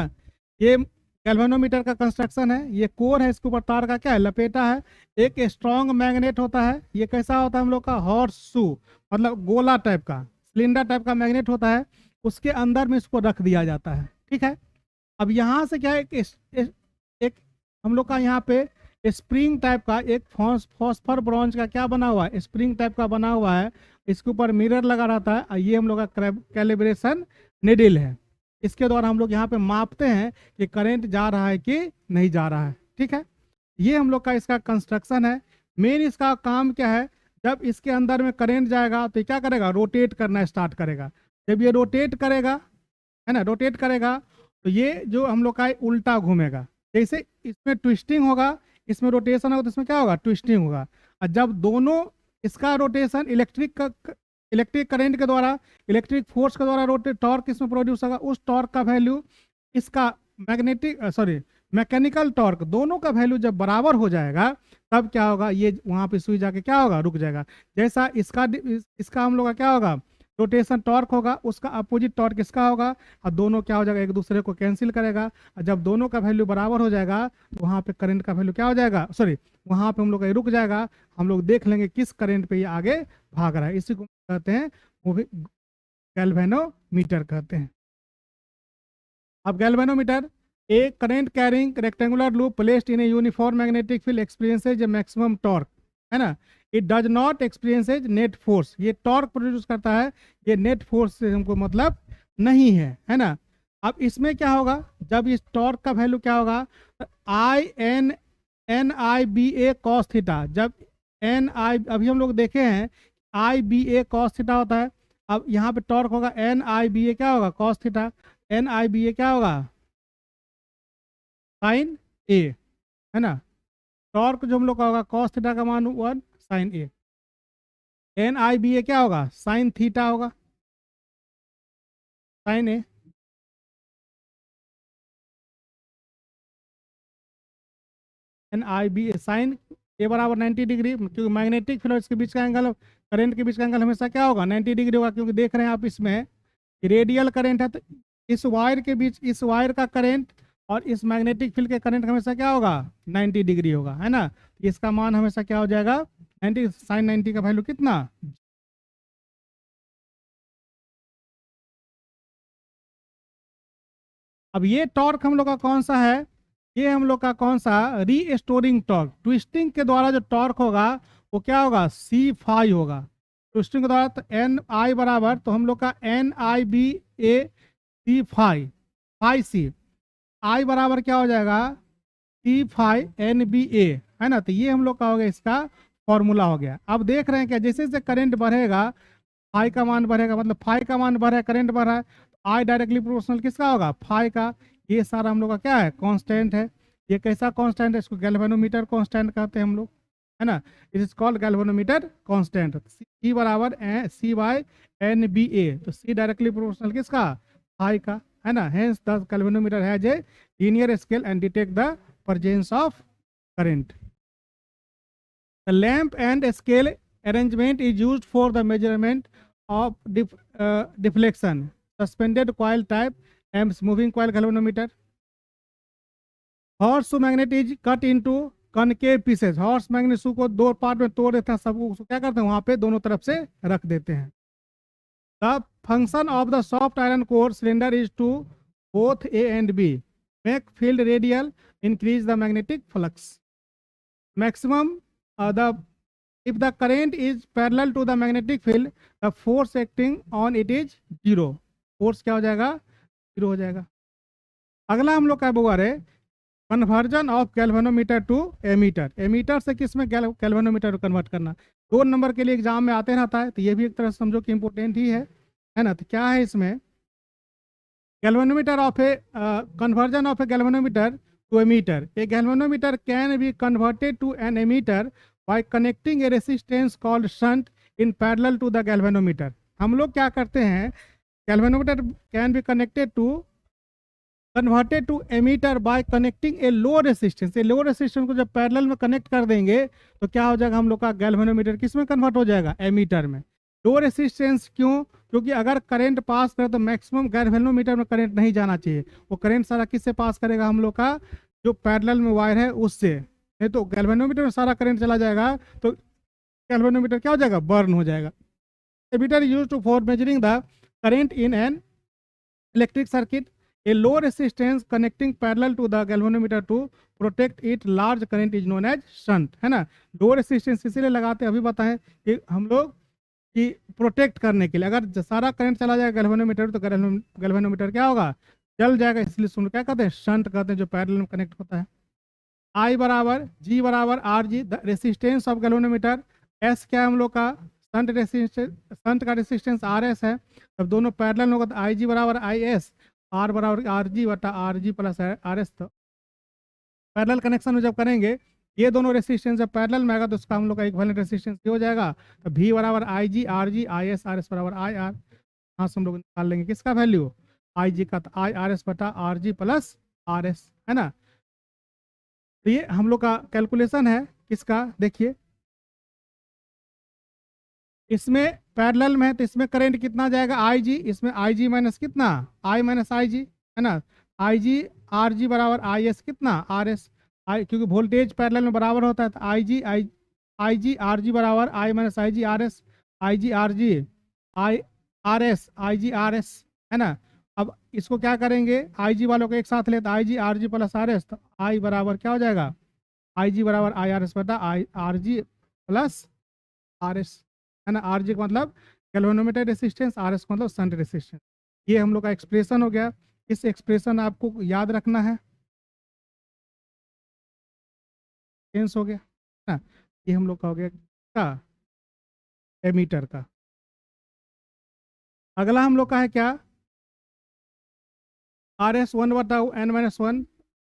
ये गैल्वेनोमीटर का कंस्ट्रक्शन है। ये कोर है, इसके ऊपर तार का क्या है, लपेटा है। एक स्ट्रॉन्ग मैग्नेट होता है, ये कैसा होता है हम लोग का, हॉर्स शू, मतलब गोला टाइप का, सिलेंडर टाइप का मैग्नेट होता है। उसके अंदर में इसको रख दिया जाता है, ठीक है। अब यहाँ से क्या है, एक हम लोग का यहाँ पे स्प्रिंग टाइप का एक फॉस्फर ब्रॉन्ज का क्या बना हुआ है, स्प्रिंग टाइप का बना हुआ है। इसके ऊपर मिरर लगा रहता है, और ये हम लोग का कैलिब्रेशन निडिल है। इसके द्वारा हम लोग यहाँ पे मापते हैं कि करंट जा रहा है कि नहीं जा रहा है, ठीक है। ये हम लोग का इसका कंस्ट्रक्शन है। मेन इसका काम क्या है, जब इसके अंदर में करंट जाएगा तो क्या करेगा, रोटेट करना स्टार्ट करेगा। जब ये रोटेट करेगा, है ना, रोटेट करेगा, तो ये जो हम लोग का उल्टा घूमेगा। जैसे इसमें ट्विस्टिंग होगा, इसमें रोटेशन होगा, तो इसमें क्या होगा, ट्विस्टिंग होगा। और जब दोनों इसका रोटेशन इलेक्ट्रिक करंट के द्वारा, इलेक्ट्रिक फोर्स के द्वारा रोटेट टॉर्क इसमें प्रोड्यूस होगा, उस टॉर्क का वैल्यू इसका मैकेनिकल टॉर्क, दोनों का वैल्यू जब बराबर हो जाएगा, तब क्या होगा, ये वहां पे सुई जाके क्या होगा, रुक जाएगा। जैसा इसका हम लोग का क्या होगा, रोटेशन टॉर्क होगा, उसका अपोजिट टॉर्क इसका होगा, और दोनों क्या हो जाएगा, एक दूसरे को कैंसिल करेगा। और जब दोनों का वैल्यू बराबर हो जाएगा, तो वहाँ पे करंट का वैल्यू क्या हो जाएगा, सॉरी, वहाँ पे हम लोग का रुक जाएगा। हम लोग देख लेंगे किस करंट पे ये आगे भाग रहा है। इसी को कहते हैं वो भी गैल्वेनोमीटर कहते हैं। अब galvanometer, A current carrying rectangular loop placed in a uniform magnetic field experiences A maximum torque, है ना। It does not experiences net force, ये टॉर्क प्रोड्यूस करता है, ये नेट फोर्स से हमको मतलब नहीं है ना। अब इसमें क्या होगा, जब इस टॉर्क का वैल्यू क्या होगा, आई कॉस थीटा, जब एन आई, अभी हम लोग देखे हैं आई कॉस थीटा होता है। अब यहाँ पे टॉर्क होगा NIBA क्या होगा, कॉस थीटा। NIBA क्या होगा, साइन ए, है ना। टॉर्क जो हम लोग का होगा कॉस थीटा का मान 1 साइन ए। एन आई बी ए क्या होगा, साइन थीटा होगा, साइन ए। एन आई बी ए साइन ए बराबर 90 डिग्री, क्योंकि मैग्नेटिक फील्ड और इसके बीच का एंगल, करंट के बीच का एंगल हमेशा क्या होगा, 90 डिग्री होगा। क्योंकि देख रहे हैं आप इसमें रेडियल करंट है, तो इस वायर के बीच, इस वायर का करंट और इस मैग्नेटिक फील्ड के करंट हमेशा क्या होगा, 90 डिग्री होगा, है ना। इसका मान हमेशा क्या हो जाएगा, 90, साइन 90 का वैल्यू कितना। अब ये टॉर्क हम लोग का कौन सा है, ये हम लोग का कौन सा, री टॉर्क। ट्विस्टिंग के द्वारा जो टॉर्क होगा वो क्या होगा, सी फाई होगा। ट्विस्टिंग के द्वारा तो एन आई बराबर, तो हम लोग का एन आई बी ए सी फाई, फाई सी, आई बराबर क्या हो जाएगा, सी फाई एन बी ए, है ना। तो ये हम लोग का हो गया, इसका फॉर्मूला हो गया। अब देख रहे हैं क्या, जैसे जैसे करंट बढ़ेगा फाई का मान बढ़ेगा, मतलब फाई का मान बढ़ रहा है, करंट बढ़ रहा है, तो आई डायरेक्टली प्रोपोर्शनल किसका होगा, फाई का। ये सारा हम लोग का क्या है, कांस्टेंट है। ये कैसा कांस्टेंट है, इसको गैल्वेनोमीटर कांस्टेंट कहते हैं हम लोग, है ना। It is called galvanometer constant. C बराबर C by N B A, तो सी डायरेक्टली प्रोपोर्शनल किसका, फाई का, है ना। Hence the galvanometer has a linear scale and detect the presence of current. The lamp and scale arrangement is used for the measurement of deflection. Suspended coil type, amps moving coil galvanometer. Horseshoe magnet is cut into concave pieces. Horse magnet shoe को दो part में तोड़ देते हैं, सब उसको क्या करते हैं, वहां पे दोनों तरफ से रख देते हैं। The function of the soft iron core cylinder is to both A and B make field radial, increase the magnetic flux. Maximum the if the current is parallel to the magnetic field, the force acting on it is 0. Force क्या हो जाएगा, 0 हो जाएगा। अगला हम लोग क्या बोल रहे, conversion of galvanometer to ammeter. Ammeter से किस में गैल्वेनोमीटर कन्वर्ट करना, 2 नंबर के लिए एग्जाम में आते रहता है, तो ये भी एक तरह से समझो कि इंपॉर्टेंट ही है ना। तो क्या है इसमें, galvanometer of a conversion of a galvanometer to ammeter. A galvanometer can be converted to an ammeter by connecting a resistance called shunt in parallel to the galvanometer. हम लोग क्या करते हैं, galvanometer can be connected to converted to emitter by connecting a low resistance. ये low resistance को जब parallel में connect कर देंगे तो क्या हो जाएगा, हम लोग का galvanometer किस में कन्वर्ट हो जाएगा, एमीटर में। लो रेसिस्टेंस क्यों, क्योंकि अगर करंट पास करे तो मैक्सिमम गैल्वेनोमीटर में करंट नहीं जाना चाहिए। वो करंट सारा किससे पास करेगा, हम लोग का जो पैरेलल में वायर है उससे। नहीं तो गैल्वेनोमीटर में सारा करंट चला जाएगा तो गैल्वेनोमीटर क्या हो जाएगा, बर्न हो जाएगा। Ammeter use to for measuring the current in an electric circuit. A low resistance connecting parallel to the galvanometer to protect it large current is known as shunt, है ना। लो रेसिस्टेंस इसीलिए लगाते हैं, अभी बताएं कि हम लोग कि प्रोटेक्ट करने के लिए। अगर सारा करंट चला जाएगा गैल्वेनोमीटर तो गैल्वेनोमीटर क्या होगा, जल जाएगा। इसलिए सुन क्या कहते हैं, शंट कहते हैं, जो पैरेलल में कनेक्ट होता है। आई बराबर जी बराबर R ji, resistance of galvanometer. S क्या है हम लोग का, शंट रेसिस्टेंस, शंट का रेसिस्टेंस आर एस है। तब दोनों पैरेलल होगा तो आई जी बराबर आई एस, आर बराबर आर जी बटा are G plus R S. तो पैरेलल कनेक्शन में जब करेंगे ये दोनों रेसिस्टेंस जब पैरेलल में आएगा तो उसका हम लोग का इक्विवेलेंट रेसिस्टेंस हो जाएगा। तो वी बराबर आई जी आर एस बराबर आई आर। यहाँ से हम लोग निकाल लेंगे किसका वैल्यू, आई जी का, तो आई आर एस बटा are G plus R S, है ना। तो ये हम लोग का कैलकुलेशन है किसका, देखिए इसमें पैरेलल में है तो इसमें करंट कितना जाएगा, आई जी, इसमें आई जी माइनस कितना, आई माइनस आई जी, है ना। आई जी आर जी बराबर आई एस कितना, आर एस। आई क्योंकि वोल्टेज पैरेलल में बराबर होता है तो आई जी आर जी बराबर I minus I G R S, I G R G I R S, I G R S, है ना। अब इसको क्या करेंगे, आई जी वालों को एक साथ ले तो I G R G plus R S, तो आई बराबर क्या हो जाएगा, आई जी बराबर आई आर एस बटा आई R G plus R S, है ना। आर जी का मतलब गैल्वेनोमीटर रेसिस्टेंस, आर एस का मतलब शंट रेसिस्टेंस। ये हम लोग का एक्सप्रेशन हो गया। इस एक्सप्रेशन आपको याद रखना है, चेंज हो गया ना। ये हम लोग का हो गया का एमीटर का। अगला हम लोग का है क्या, आर एस 1 बटा N minus 1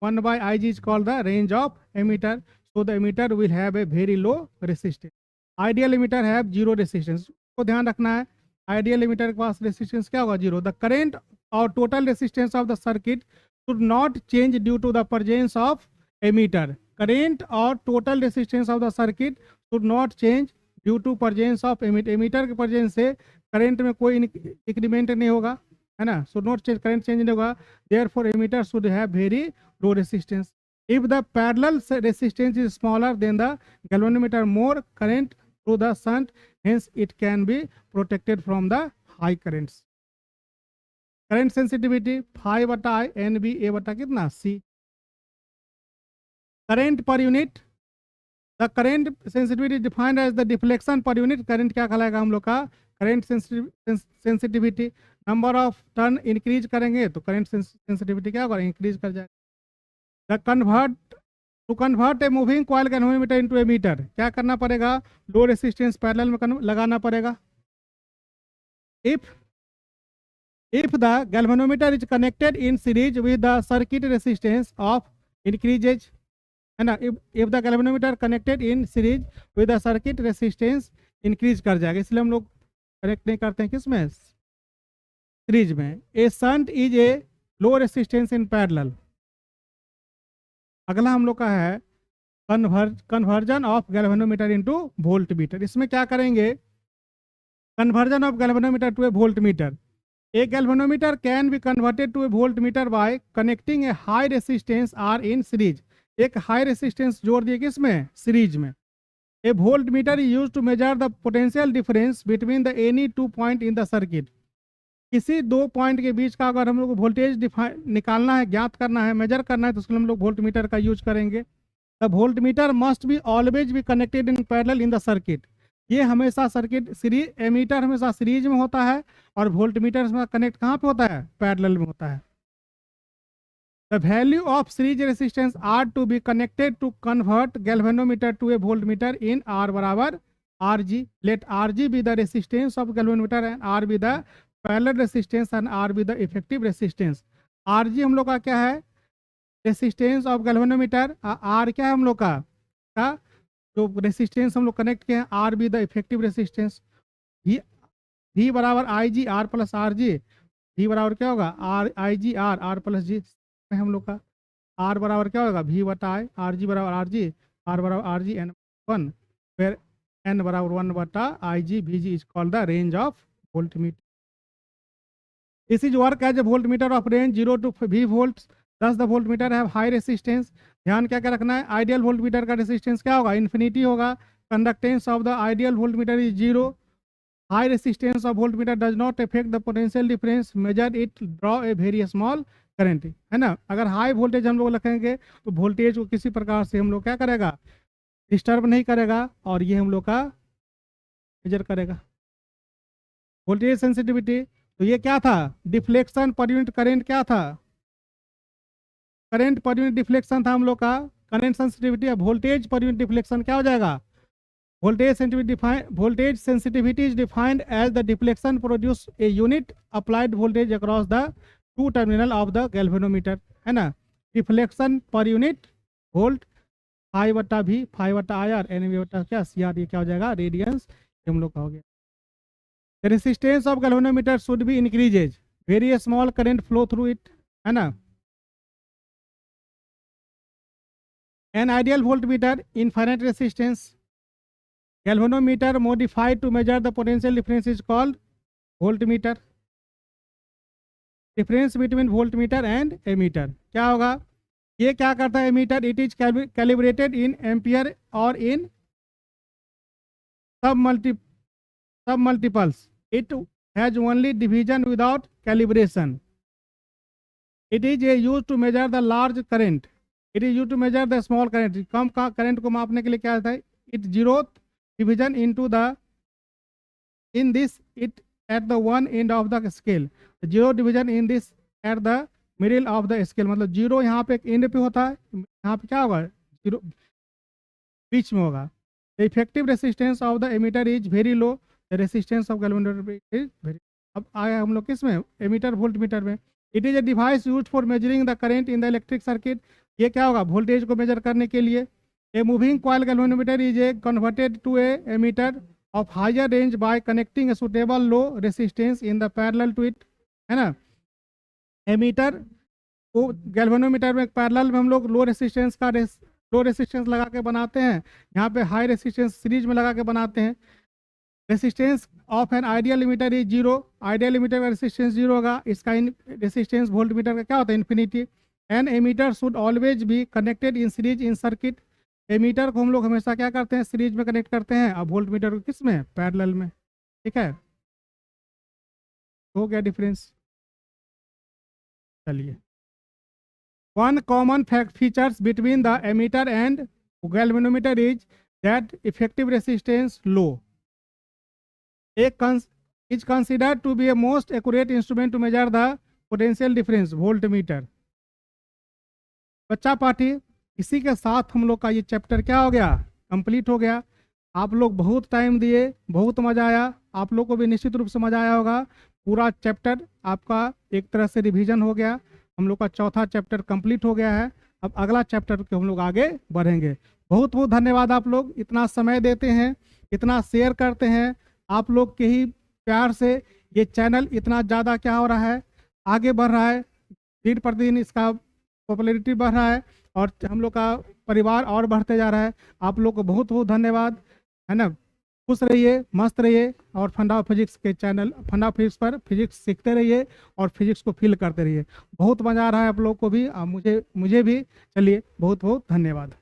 1 by Ig is called the range of emitter. So the emitter will have a very low resistance. Ideal emitter have zero resistance. को ध्यान रखना है, आइडियल एमिटर के पास रेसिस्टेंस क्या होगा, जीरो. द करेंट और total resistance of the circuit should not change due to the presence of ammeter. Current और total resistance of the circuit should not change due to presence of ammeter. Ammeter के प्रेजेंस से current में कोई increment नहीं होगा, है ना. Should not change, current change नहीं होगा. Therefore ammeter should have very low resistance. If the parallel resistance is smaller than the galvanometer, more current through the shunt, hence it can be protected from the high currents. Current sensitivity 5/I NB A बटा कितना C. Current per unit, the current sensitivity is defined as the deflection per unit. Current क्या कहलाएगा हम लोग का, current sensitivity. Number of turn increase करेंगे तो current sensitivity क्या होगा, इंक्रीज कर जाएगा. To convert a moving coil galvanometer into a meter, क्या करना पड़ेगा, लो रेसिस्टेंस पैरेलल में लगाना पड़ेगा. If the galvanometer is connected in series with the circuit resistance of increases, है ना. If the galvanometer connected in series with the circuit resistance increase कर जाएगा, इसलिए हम लोग कनेक्ट नहीं करते हैं किसमें, सीरीज में. A shunt is a low resistance in parallel. अगला हम लोग का है conversion of galvanometer into voltmeter. इसमें क्या करेंगे, conversion of galvanometer to a voltmeter. A galvanometer can be converted to a voltmeter by connecting a high resistance R in series. एक high resistance जोड़ दिए किसमें, series में. A voltmeter is used to measure the potential difference between the any 2 point in the circuit. किसी 2 point के बीच का अगर हम लोग को वोल्टेज निकालना है, ज्ञात करना है, मेजर करना है, तो उसके लिए हम लोग वोल्ट मीटर का यूज करेंगे. The volt meter must be always be connected in parallel in the circuit. ये हमेशा सर्किट सीरीज, एमीटर हमेशा सीरीज में होता है और वोल्ट मीटर में कनेक्ट कहाँ पे होता है, पैरेलल में होता है. The value of series resistance R to be connected to convert galvanometer to a voltmeter in R बराबर R G. Let R G be the resistance of galvanometer and R be the parallel resistance and R be the effective resistance. R G हम लोग का क्या है, resistance of galvanometer. Are क्या है हम लोग का जो रेसिस्टेंस हम लोग कनेक्ट किए हैं, R be the effective resistance. V बराबर I G R plus R G. V बराबर क्या होगा, R I G R plus G है हम लोग का. आर बराबर क्या होगा, वी बटा आई. आर जी बराबर आर जी, आर बराबर आर जी एन 1, फिर एन बराबर 1 बटा I G. V G is called the range of voltmeter. This is work as a voltmeter of range 0 to V volts. Thus the voltmeter have high resistance. ध्यान क्या क्या रखना है, ideal voltmeter का resistance क्या होगा, infinity होगा. Conductance of the ideal voltmeter is 0. High resistance of voltmeter does not affect the potential difference, measure it, draw a very small current, है ना. अगर हाई वोल्टेज हम लोग रखेंगे तो वोल्टेज को किसी प्रकार से हम लोग क्या करेगा, डिस्टर्ब नहीं करेगा और ये हम लोग का मेजर करेगा. वोल्टेज सेंसिटिविटी, तो ये क्या था, डिफ्लेक्शन पर यूनिट करेंट क्या था, करंट पर यूनिट डिफ्लेक्शन था हम लोग का. करंट सेंसिटिविटी है, वोल्टेज पर यूनिट डिफ्लेक्शन क्या हो जाएगा, voltage sensitivity is defined as the deflection produce a unit applied voltage across the 2 terminal of the galvanometer, है ना. डिफ्लेक्शन पर यूनिट वोल्ट, 5 बटा भी, 5 बटा आई आर, एन वी बटा क्या सी आर, ये क्या हो जाएगा, रेडियंस. हम लोग का हो गया. The resistance of galvanometer should be increases. Very small current flow through it, है ना. An ideal voltmeter, infinite resistance. Galvanometer modified to measure the potential difference is called voltmeter. Difference between voltmeter and ammeter क्या होगा, ये क्या करता है ammeter, it is calibrated in ampere और in submultiples. It has only division without calibration. It is used to measure the large current. It is used to measure the small current. कम का current को मापने के लिए क्या है, it zeroth division into the in this it at the one end of the scale. Zero division in this at the middle of the scale. मतलब zero यहाँ पे एक एंड पे होता है, यहाँ पे क्या होगा, जीरो बीच में होगा. The effective resistance of the emitter is very low. Resistance of galvanometer is very. अब आया हम लोग किस में, एमीटर वोल्टमीटर में. It is a device used for measuring the current in the electric circuit. ये क्या होगा, वोल्टेज को मेजर करने के लिए। A moving coil galvanometer is a converted to a ammeter of higher range by connecting a suitable low resistance in the parallel to it, है ना। Ammeter को गैल्वेनोमीटर में पैरेलल में हम लोग लो रेसिस्टेंस लगा के बनाते हैं, यहाँ पे हाई रेसिस्टेंस सीरीज में लगा के बनाते हैं। Resistance of an ideal meter is zero, ideal meter का रेसिस्टेंस जीरो होगा, इसका रेसिस्टेंस वोल्ट मीटर का क्या होता है, infinity. An ammeter should always be connected in series in circuit, ammeter को हम लोग हमेशा क्या करते हैं, सीरीज में कनेक्ट करते हैं, अब वोल्ट मीटर को किस में, पैरेलल में, ठीक है। हो गया डिफरेंस। चलिए, one common fact features between the ammeter and galvanometer is that effective resistance low is considered to be a most accurate instrument to measure the potential difference, volt meter. बच्चा पाठी, इसी के साथ हम लोग का ये चैप्टर क्या हो गया, कंप्लीट हो गया। आप लोग बहुत टाइम दिए, बहुत मजा आया, आप लोग को भी निश्चित रूप से मजा आया होगा। पूरा चैप्टर आपका एक तरह से रिवीजन हो गया, हम लोग का चौथा चैप्टर कंप्लीट हो गया है। अब अगला चैप्टर के हम लोग आगे बढ़ेंगे। बहुत बहुत धन्यवाद, आप लोग इतना समय देते हैं, इतना शेयर करते हैं, आप लोग के ही प्यार से ये चैनल इतना ज़्यादा क्या हो रहा है, आगे बढ़ रहा है, दिन प्रतिदिन इसका पॉपुलैरिटी बढ़ रहा है और हम लोग का परिवार और बढ़ते जा रहा है। आप लोग को बहुत बहुत धन्यवाद, है ना। खुश रहिए, मस्त रहिए और फंडा ऑफ फिजिक्स के चैनल फंडा ऑफ फिजिक्स पर फिजिक्स सीखते रहिए और फिजिक्स को फील करते रहिए। बहुत मज़ा आ रहा है आप लोग को भी और मुझे भी। चलिए, बहुत बहुत धन्यवाद।